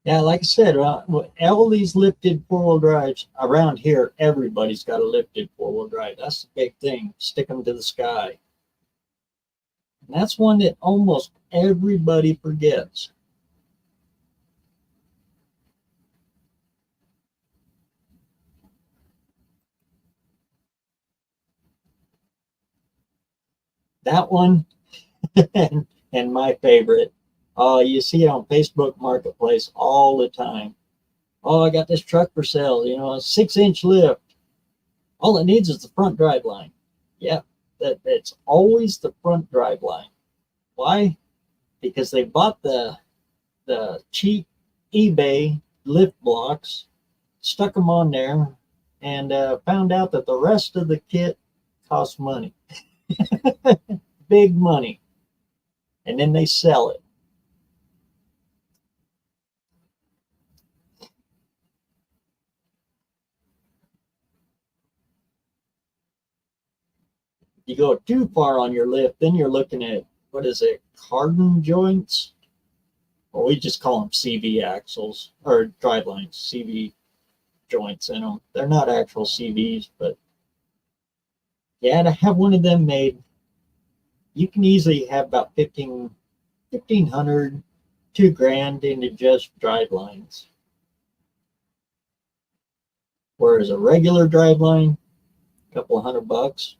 Yeah, like I said, all these lifted four-wheel drives around here, everybody's got a lifted four-wheel drive. That's the big thing. Stick them to the sky. And that's one that almost everybody forgets. That one and my favorite. Oh, you see it on Facebook Marketplace all the time. Oh, I got this truck for sale, a 6-inch lift. All it needs is the front drive line. Yeah, it's always the front drive line. Why? Because they bought the cheap eBay lift blocks, stuck them on there, and found out that the rest of the kit costs money. Big money. And then they sell it. You go too far on your lift, then you're looking at, what is it, cardan joints? Or we just call them CV axles, or drive lines, CV joints in them. They're not actual CVs, but yeah, to have one of them made, you can easily have about 1,500, $2,000 into just drive lines. Whereas a regular drive line, a couple of $100.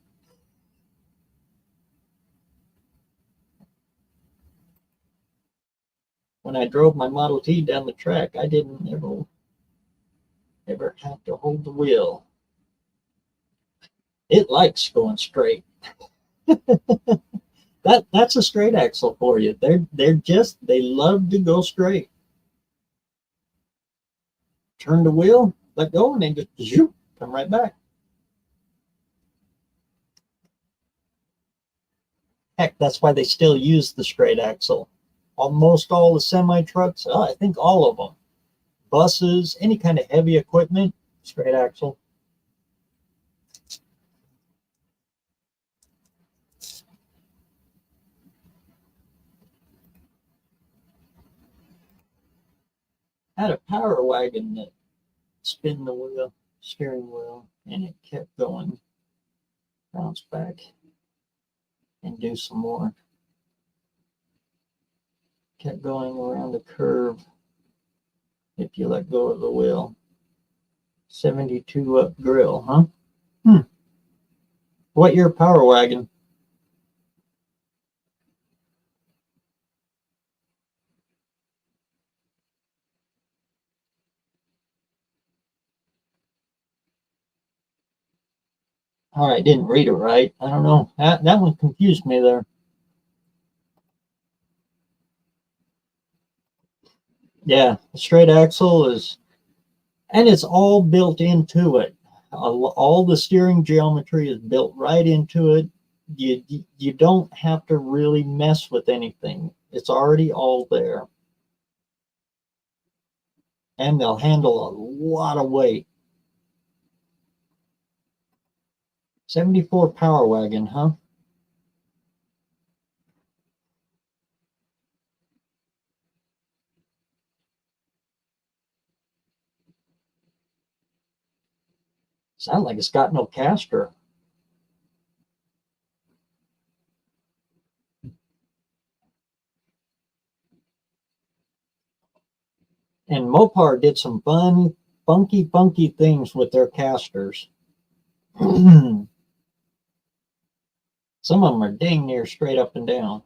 When I drove my Model T down the track, I didn't ever have to hold the wheel. It likes going straight. That's a straight axle for you. They love to go straight. Turn the wheel, let go, and then just zoop, come right back. Heck, that's why they still use the straight axle. Almost all the semi trucks, I think all of them, buses, any kind of heavy equipment, straight axle. had a power wagon that spin the wheel, steering wheel, and it kept going. Bounce back and do some more. Kept going around the curve if you let go of the wheel. 72 up grill, huh? What your power wagon? All right, didn't read it right. I don't know. That one confused me there. Yeah, the straight axle is, and it's all built into it. All the steering geometry is built right into it. You don't have to really mess with anything. It's already all there. And they'll handle a lot of weight. 74 power wagon, huh? Sounds like it's got no caster. And Mopar did some funky things with their casters. Some of them are dang near straight up and down.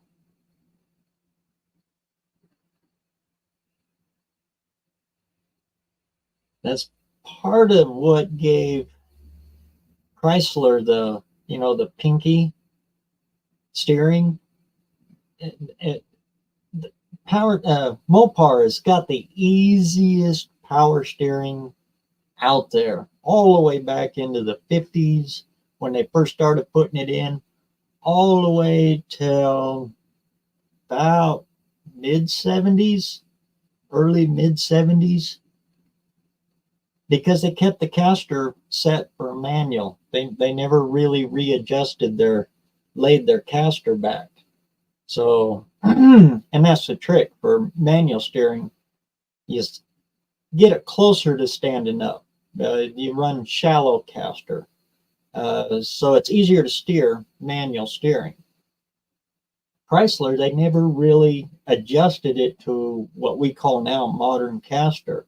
That's part of what gave Chrysler the pinky steering. Mopar has got the easiest power steering out there, all the way back into the 50s when they first started putting it in, all the way till about early mid 70s, because they kept the caster set for a manual. They never really laid their caster back. So, and that's the trick for manual steering. You get it closer to standing up. You run shallow caster. So it's easier to steer manual steering. Chrysler, they never really adjusted it to what we call now modern caster.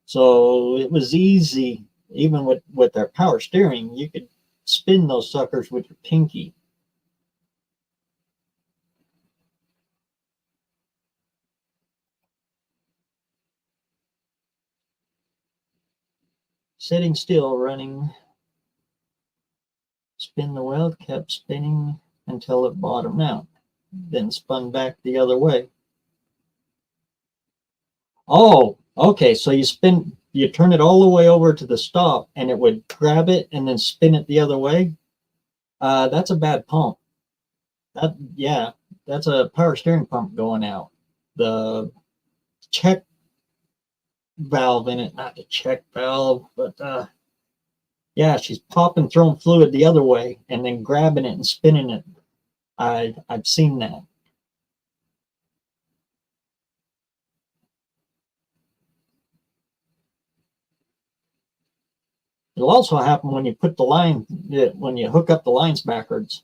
So it was easy, even with their power steering, you could spin those suckers with your pinky. Sitting still, running. Spin the wheel, kept spinning until it bottomed out, then spun back the other way. Oh, okay. So you turn it all the way over to the stop, and it would grab it and then spin it the other way. That's a bad pump. That's a power steering pump going out. The check valve in it, not the check valve, but yeah, she's popping, throwing fluid the other way, and then grabbing it and spinning it. I've seen that. It'll also happen when you put when you hook up the lines backwards.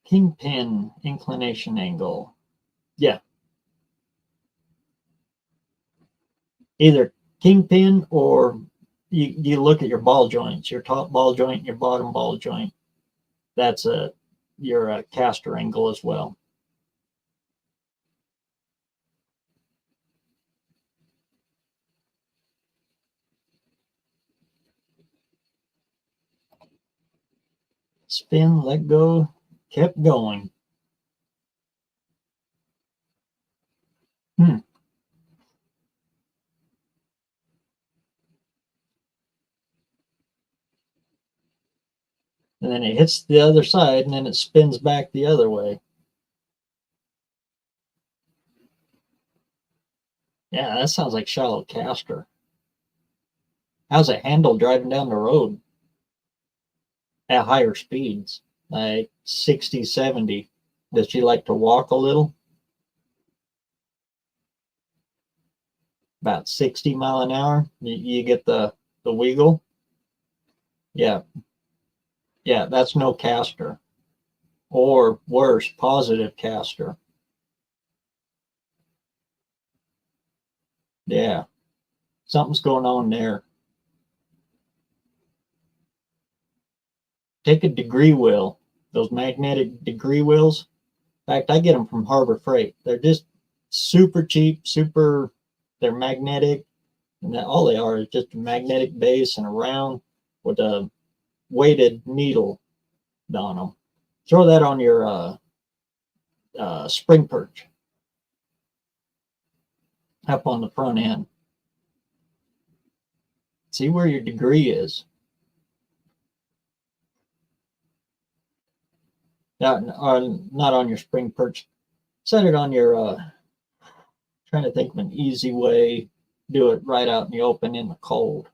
Kingpin inclination angle. Yeah. Either kingpin or you look at your ball joints, your top ball joint, your bottom ball joint. That's your caster angle as well. Spin, let go, kept going. And then it hits the other side, and then it spins back the other way. Yeah, that sounds like shallow caster. How's it handle driving down the road at higher speeds, like 60, 70? Does she like to walk a little? About 60 mile an hour. You get the wiggle. Yeah. Yeah, that's no caster. Or worse, positive caster. Yeah. Something's going on there. Take a degree wheel. Those magnetic degree wheels. In fact, I get them from Harbor Freight. They're just super cheap, they're magnetic. And all they are is just a magnetic base and a round with a weighted needle on them. Throw that on your spring perch up on the front end. See where your degree is. Not on your spring perch. Set it on your, trying to think of an easy way. Do it right out in the open in the cold.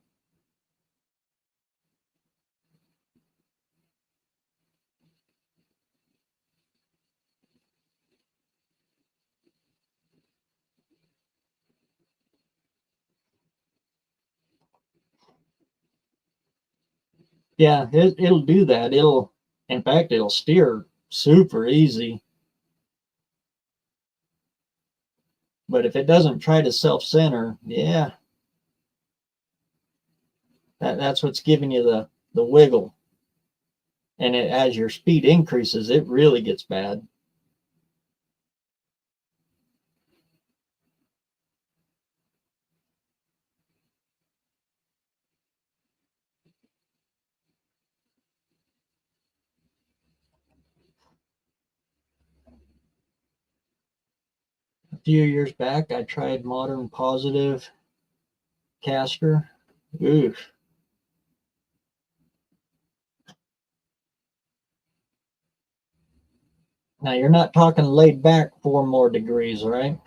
Yeah, it'll do that. In fact, it'll steer super easy. But if it doesn't try to self-center, yeah, that's what's giving you the wiggle. And as your speed increases, it really gets bad. A few years back, I tried modern positive caster. Oof. Now you're not talking laid back 4 more degrees, right?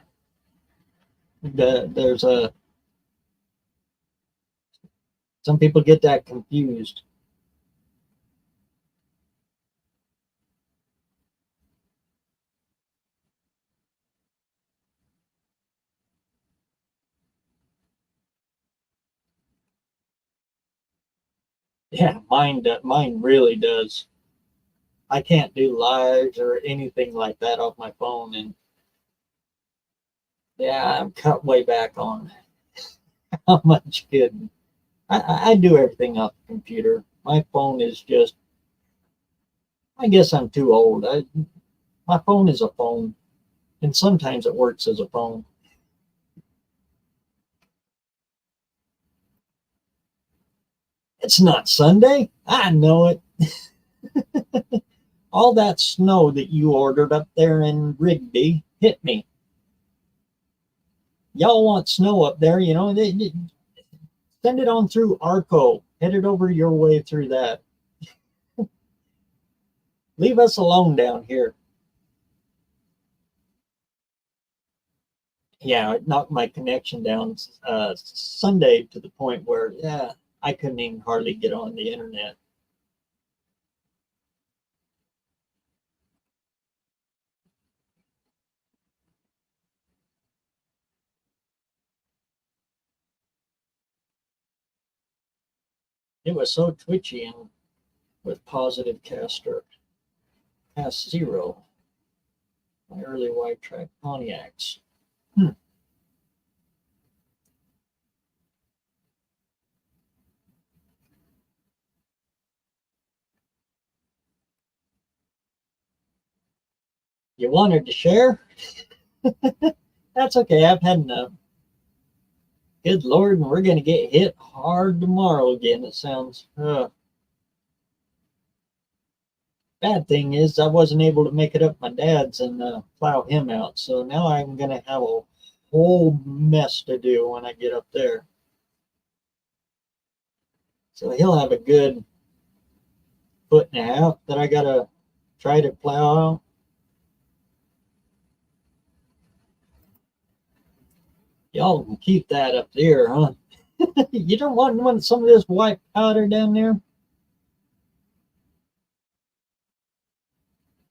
There's some people get that confused. Yeah, mine really does. I can't do lives or anything like that off my phone, and yeah, I'm cut way back on how much kidding. I do everything off the computer. My phone is just, I guess I'm too old. My phone is a phone, and sometimes it works as a phone. It's not Sunday. I know it. All that snow that you ordered up there in Rigby hit me. Y'all want snow up there, send it on through Arco. Head it over your way through that. Leave us alone down here. Yeah, it knocked my connection down Sunday to the point where, yeah, I couldn't even hardly get on the internet. It was so twitchy and with positive caster past 0. My early white track Pontiacs. You wanted to share? That's okay. I've had enough. Good Lord, and we're going to get hit hard tomorrow again, it sounds. Bad thing is, I wasn't able to make it up my dad's and plow him out. So now I'm going to have a whole mess to do when I get up there. So he'll have a good 1.5 that I got to try to plow out. Y'all can keep that up there, huh? You don't want some of this white powder down there?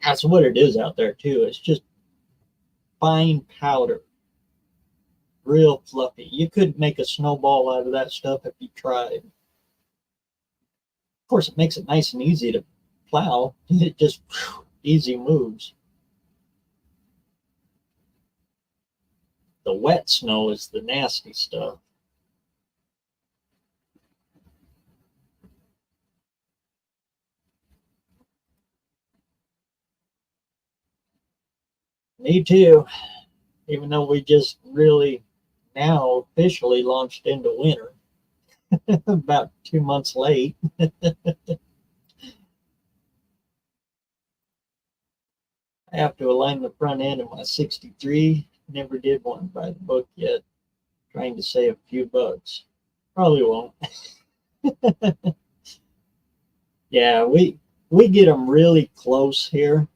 That's what it is out there too. It's just fine powder, real fluffy. You could make a snowball out of that stuff if you tried. Of course, it makes it nice and easy to plow. It just easy moves. The wet snow is the nasty stuff. Me too. Even though we just really now officially launched into winter, about 2 months late. I have to align the front end of my 63. Never did one by the book yet. Trying to save a few bucks. Probably won't. Yeah, we get them really close here.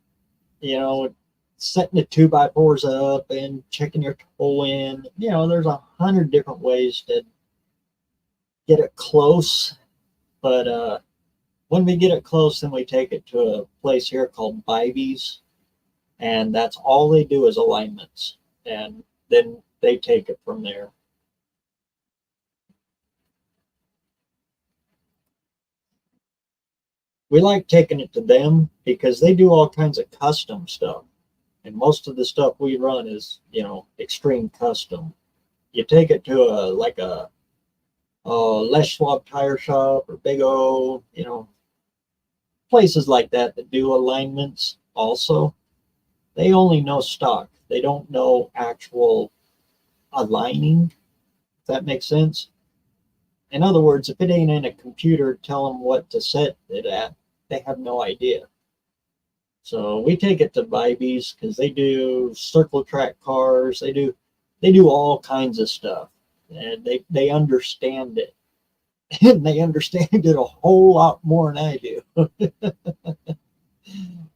You know, setting the 2x4s up and checking your toe in. You know, there's 100 different ways to get it close. But when we get it close, then we take it to a place here called BareRose, and that's all they do is alignments, and then they take it from there. We like taking it to them because they do all kinds of custom stuff, and most of the stuff we run is, you know, extreme custom. You take it to a Les Schwab tire shop or Big O, you know, places like that that do alignments also. They only know stock. They don't know actual aligning, if that makes sense. In other words, if it ain't in a computer, tell them what to set it at. They have no idea. So we take it to BareRose because they do circle track cars. They do all kinds of stuff, and they understand it. And they understand it a whole lot more than I do.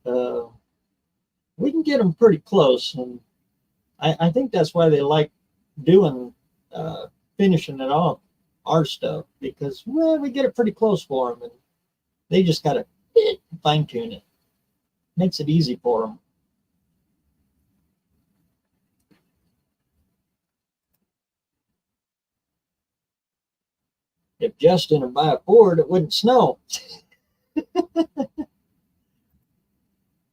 uh, we can get them pretty close, and I think that's why they like doing finishing it off our stuff, because well, we get it pretty close for them, and they just got to fine tune it. Makes it easy for them. If Justin would buy a Ford, it wouldn't snow.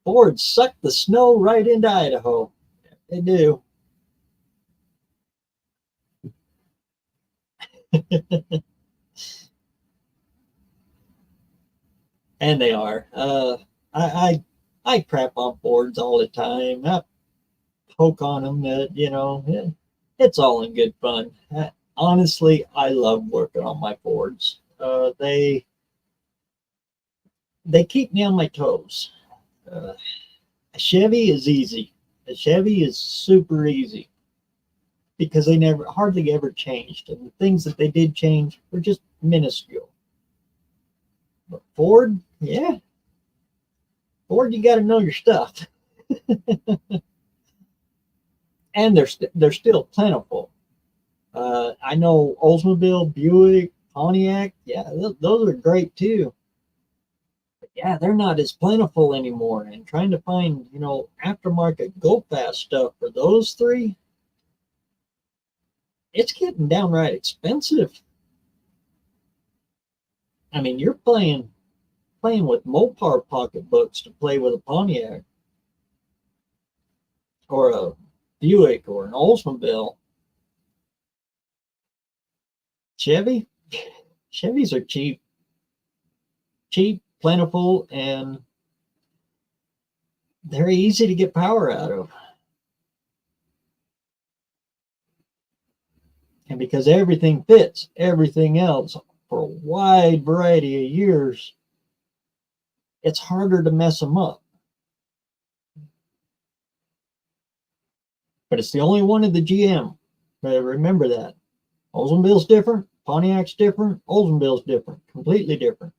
Fords suck the snow right into Idaho. They do. And they are. I crap on Fords all the time. I poke on them. You know, it's all in good fun. Honestly, I love working on my Fords. They keep me on my toes. A Chevy is easy. A Chevy is super easy because they never hardly ever changed, and the things that they did change were just minuscule. But Ford, yeah, Ford, you got to know your stuff, and they're still plentiful. I know Oldsmobile, Buick, Pontiac, yeah, those are great too. But yeah, they're not as plentiful anymore. And trying to find, you know, aftermarket go fast stuff for those three, it's getting downright expensive. I mean, you're playing with Mopar pocketbooks to play with a Pontiac or a Buick or an Oldsmobile. Chevy, Chevys are cheap, plentiful, and they're easy to get power out of. And because everything fits everything else for a wide variety of years, it's harder to mess them up. But it's the only one in the GM. But remember that. Oldsmobile's different, Pontiac's different, Oldsmobile's different, completely different.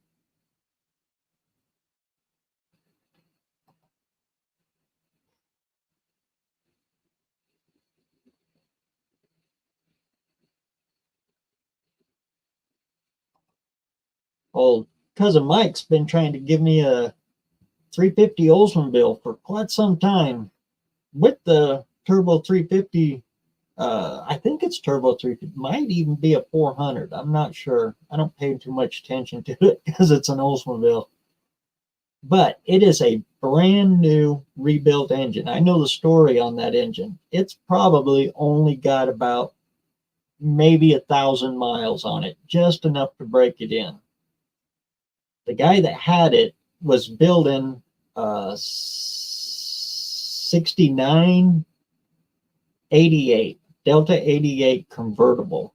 Old cousin Mike's been trying to give me a 350 Oldsmobile for quite some time with the turbo 350. I think it's turbo 350. Might even be a 400. I'm not sure. I don't pay too much attention to it because it's an Oldsmobile. But it is a brand new rebuilt engine. I know the story on that engine. It's probably only got about maybe 1,000 miles on it, just enough to break it in. The guy that had it was building 69 88 Delta 88 convertible.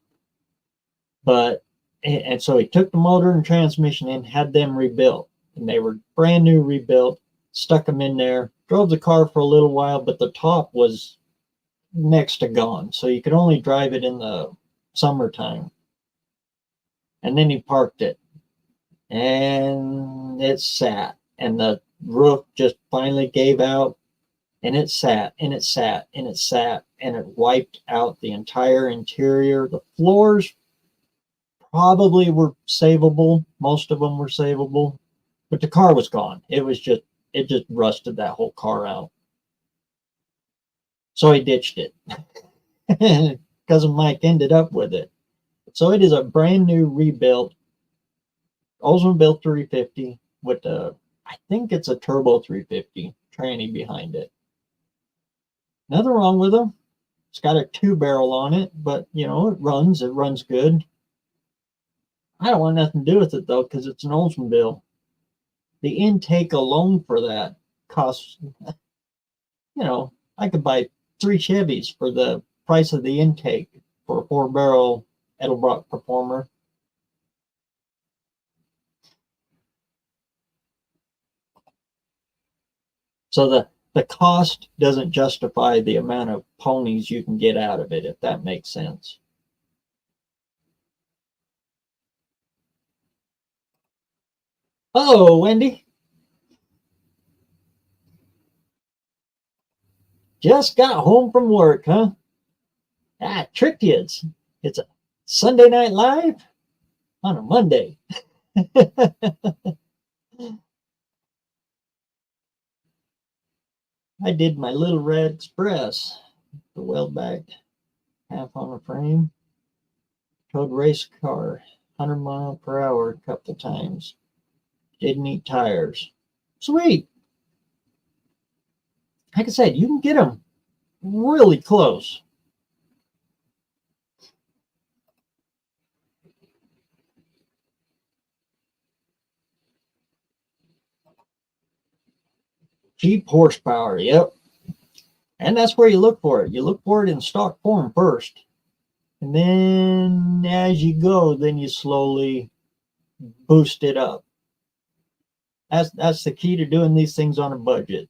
And so he took the motor and transmission and had them rebuilt. And they were brand new rebuilt, stuck them in there, drove the car for a little while, but the top was next to gone. So you could only drive it in the summertime. And then he parked it and it sat, and the roof just finally gave out, and it sat and it sat and it sat, and it wiped out the entire interior. The floors probably were savable. Most of them were savable. But the car was gone. It just rusted that whole car out. So he ditched it. Cousin Mike ended up with it. So it is a brand new rebuilt Oldsmobile 350 with I think it's a turbo 350 tranny behind it. Nothing wrong with them. It's got a 2-barrel on it, but it runs good. I don't want nothing to do with it though, because it's an Oldsmobile. The intake alone for that costs, I could buy 3 Chevys for the price of the intake for a 4-barrel Edelbrock Performer. So the cost doesn't justify the amount of ponies you can get out of it, if that makes sense. Oh, Wendy. Just got home from work, huh? I tricked you. It's a Sunday Night Live on a Monday. I did my Little Red Express, the well-backed, half on a frame, towed race car, 100 mile per hour a couple times. Didn't eat tires. Sweet. Like I said, you can get them really close. Cheap horsepower, yep. And that's where you look for it. You look for it in stock form first. And then as you go, then you slowly boost it up. That's the key to doing these things on a budget.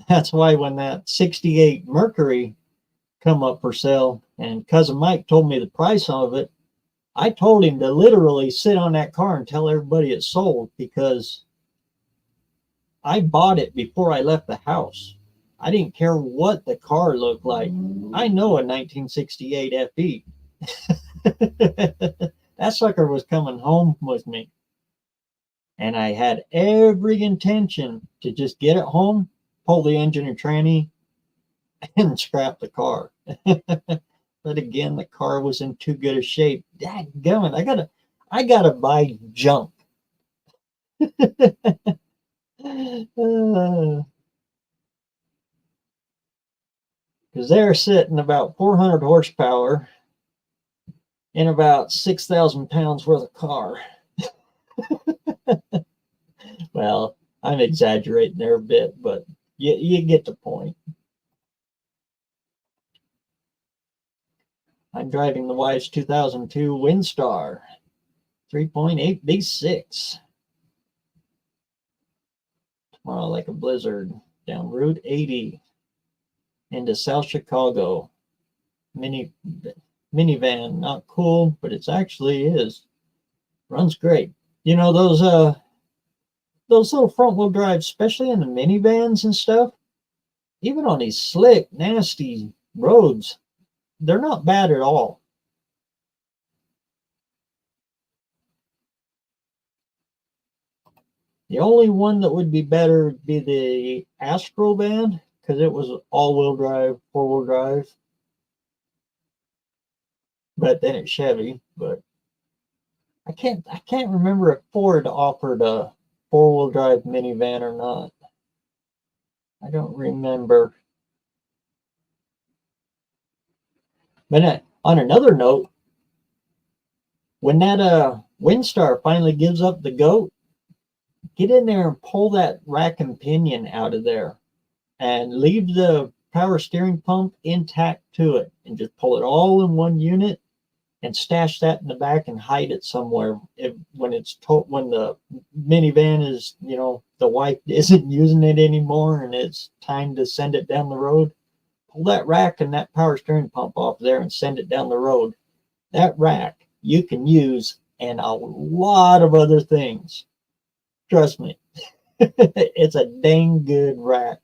That's why when that 68 Mercury come up for sale and Cousin Mike told me the price of it, I told him to literally sit on that car and tell everybody it's sold, because I bought it before I left the house. I didn't care what the car looked like. I know a 1968 FE. That sucker was coming home with me. And I had every intention to just get it home, pull the engine and tranny, and scrap the car. But again, the car was in too good a shape. Dadgummit, I gotta buy junk. Because they're sitting about 400 horsepower in about 6,000 pounds worth of car. Well, I'm exaggerating there a bit, but you get the point. I'm driving the wife's 2002 Windstar 3.8 V6. Tomorrow, like a blizzard, down Route 80 into South Chicago. Minivan, not cool, but it actually is. Runs great. Those little front wheel drives, especially in the minivans and stuff, even on these slick, nasty roads, they're not bad at all. The only one that would be better would be the Astro Band, because it was all-wheel drive, four-wheel drive. But then it's Chevy. But I can't remember if Ford offered a four-wheel drive minivan or not. I don't remember. But on another note, when that Windstar finally gives up the goat, get in there and pull that rack and pinion out of there and leave the power steering pump intact to it and just pull it all in one unit and stash that in the back and hide it somewhere. When the minivan is, the wife isn't using it anymore and it's time to send it down the road, pull that rack and that power steering pump off there and send it down the road. That rack you can use in a lot of other things. Trust me. It's a dang good rack.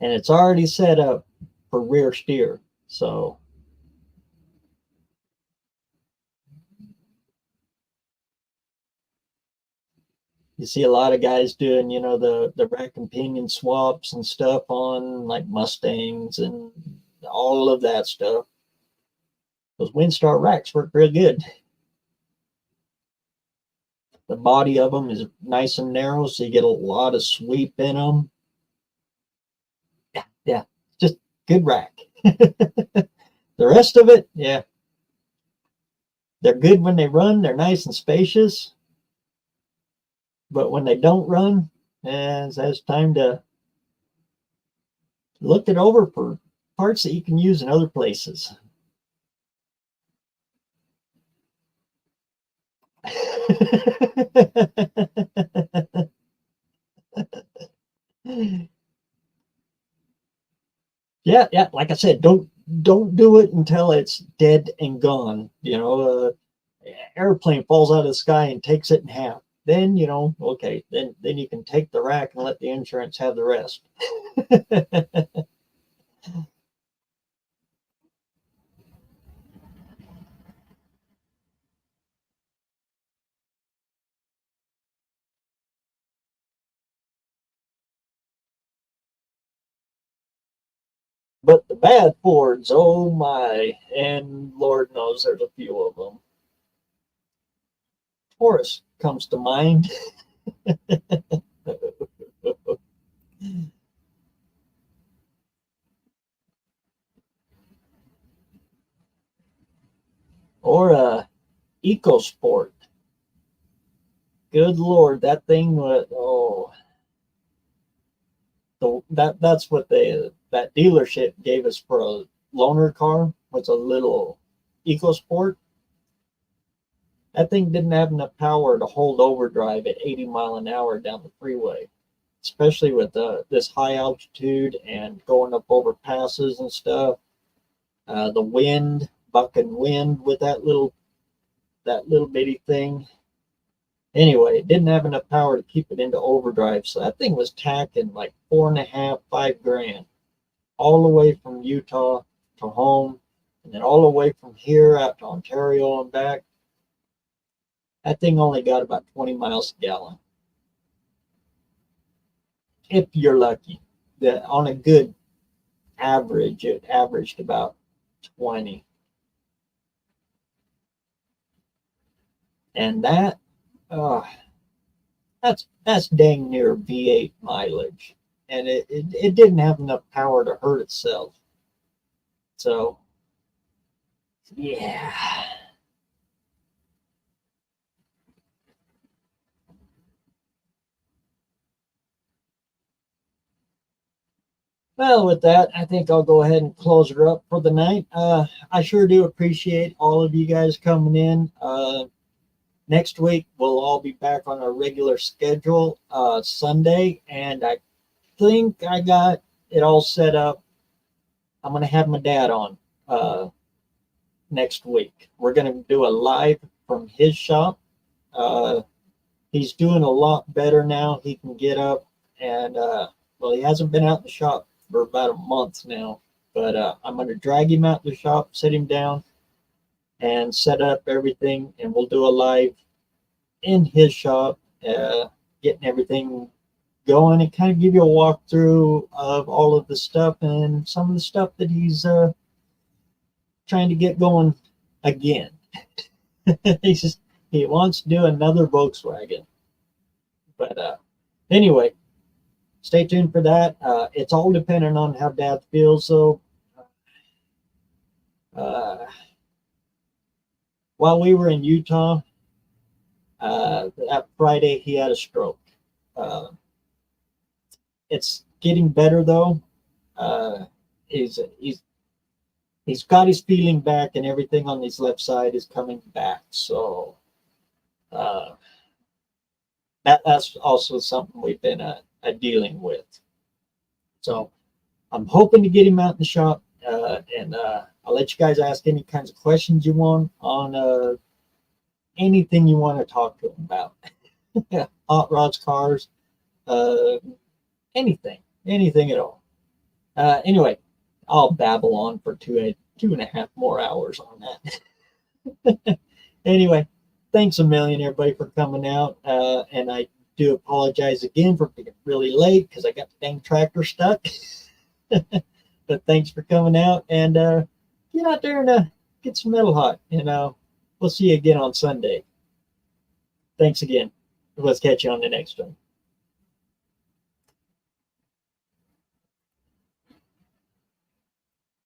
And it's already set up for rear steer. So you see a lot of guys doing, the rack and pinion swaps and stuff on like Mustangs and all of that stuff. Those Windstar racks work real good. The body of them is nice and narrow, so you get a lot of sweep in them. Yeah, just good rack. The rest of it, yeah. They're good when they run. They're nice and spacious. But when they don't run, it's time to look it over for parts that you can use in other places. Yeah. Like I said, don't do it until it's dead and gone. Airplane falls out of the sky and takes it in half. Then okay, then you can take the rack and let the insurance have the rest. But the bad Fords, oh my, and Lord knows there's a few of them. Taurus comes to mind. Or a EcoSport. Good Lord, that thing was, that's what that dealership gave us for a loaner car, was a little EcoSport. That thing didn't have enough power to hold overdrive at 80 mile an hour down the freeway, especially with this high altitude and going up over passes and stuff. The wind, bucking wind with that little bitty thing. Anyway, it didn't have enough power to keep it into overdrive, so that thing was tacking like $4.5, $5,000, all the way from Utah to home, and then all the way from here out to Ontario and back. That thing only got about 20 miles a gallon. If you're lucky. On a good average, it averaged about 20. And that's dang near V8 mileage. And it didn't have enough power to hurt itself. So, yeah. Well, with that, I think I'll go ahead and close her up for the night. I sure do appreciate all of you guys coming in. Next week, we'll all be back on our regular schedule Sunday, and I think I got it all set up. I'm going to have my dad on next week. We're going to do a live from his shop. He's doing a lot better now. He can get up and, he hasn't been out in the shop for about a month now, but I'm going to drag him out the shop, sit him down, and set up everything, and we'll do a live in his shop, getting everything going, and kind of give you a walkthrough of all of the stuff and some of the stuff that he's trying to get going again. He wants to do another Volkswagen. But anyway, stay tuned for that. It's all dependent on how Dad feels. So while we were in Utah, that Friday he had a stroke. It's getting better though. He's got his feeling back, and everything on his left side is coming back. So that's also something we've been dealing with. So I'm hoping to get him out in the shop, and I'll let you guys ask any kinds of questions you want on anything you want to talk to him about. Hot rods, cars, anything at all. Anyway, I'll babble on for 2.5 more hours on that. Anyway, thanks a million, everybody, for coming out. And I do apologize again for being really late because I got the dang tractor stuck. But thanks for coming out, and get out there and get some metal hot. And we'll see you again on Sunday. Thanks again. Let's catch you on the next one.